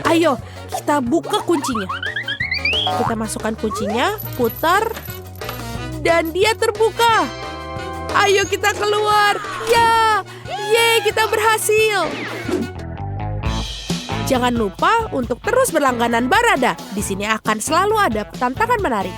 [SPEAKER 2] Ayo, kita buka kuncinya. Kita masukkan kuncinya, putar. Dan dia terbuka. Ayo kita keluar. Ya, yeay, kita berhasil. Jangan lupa untuk terus berlangganan Barada. Di sini akan selalu ada tantangan menarik.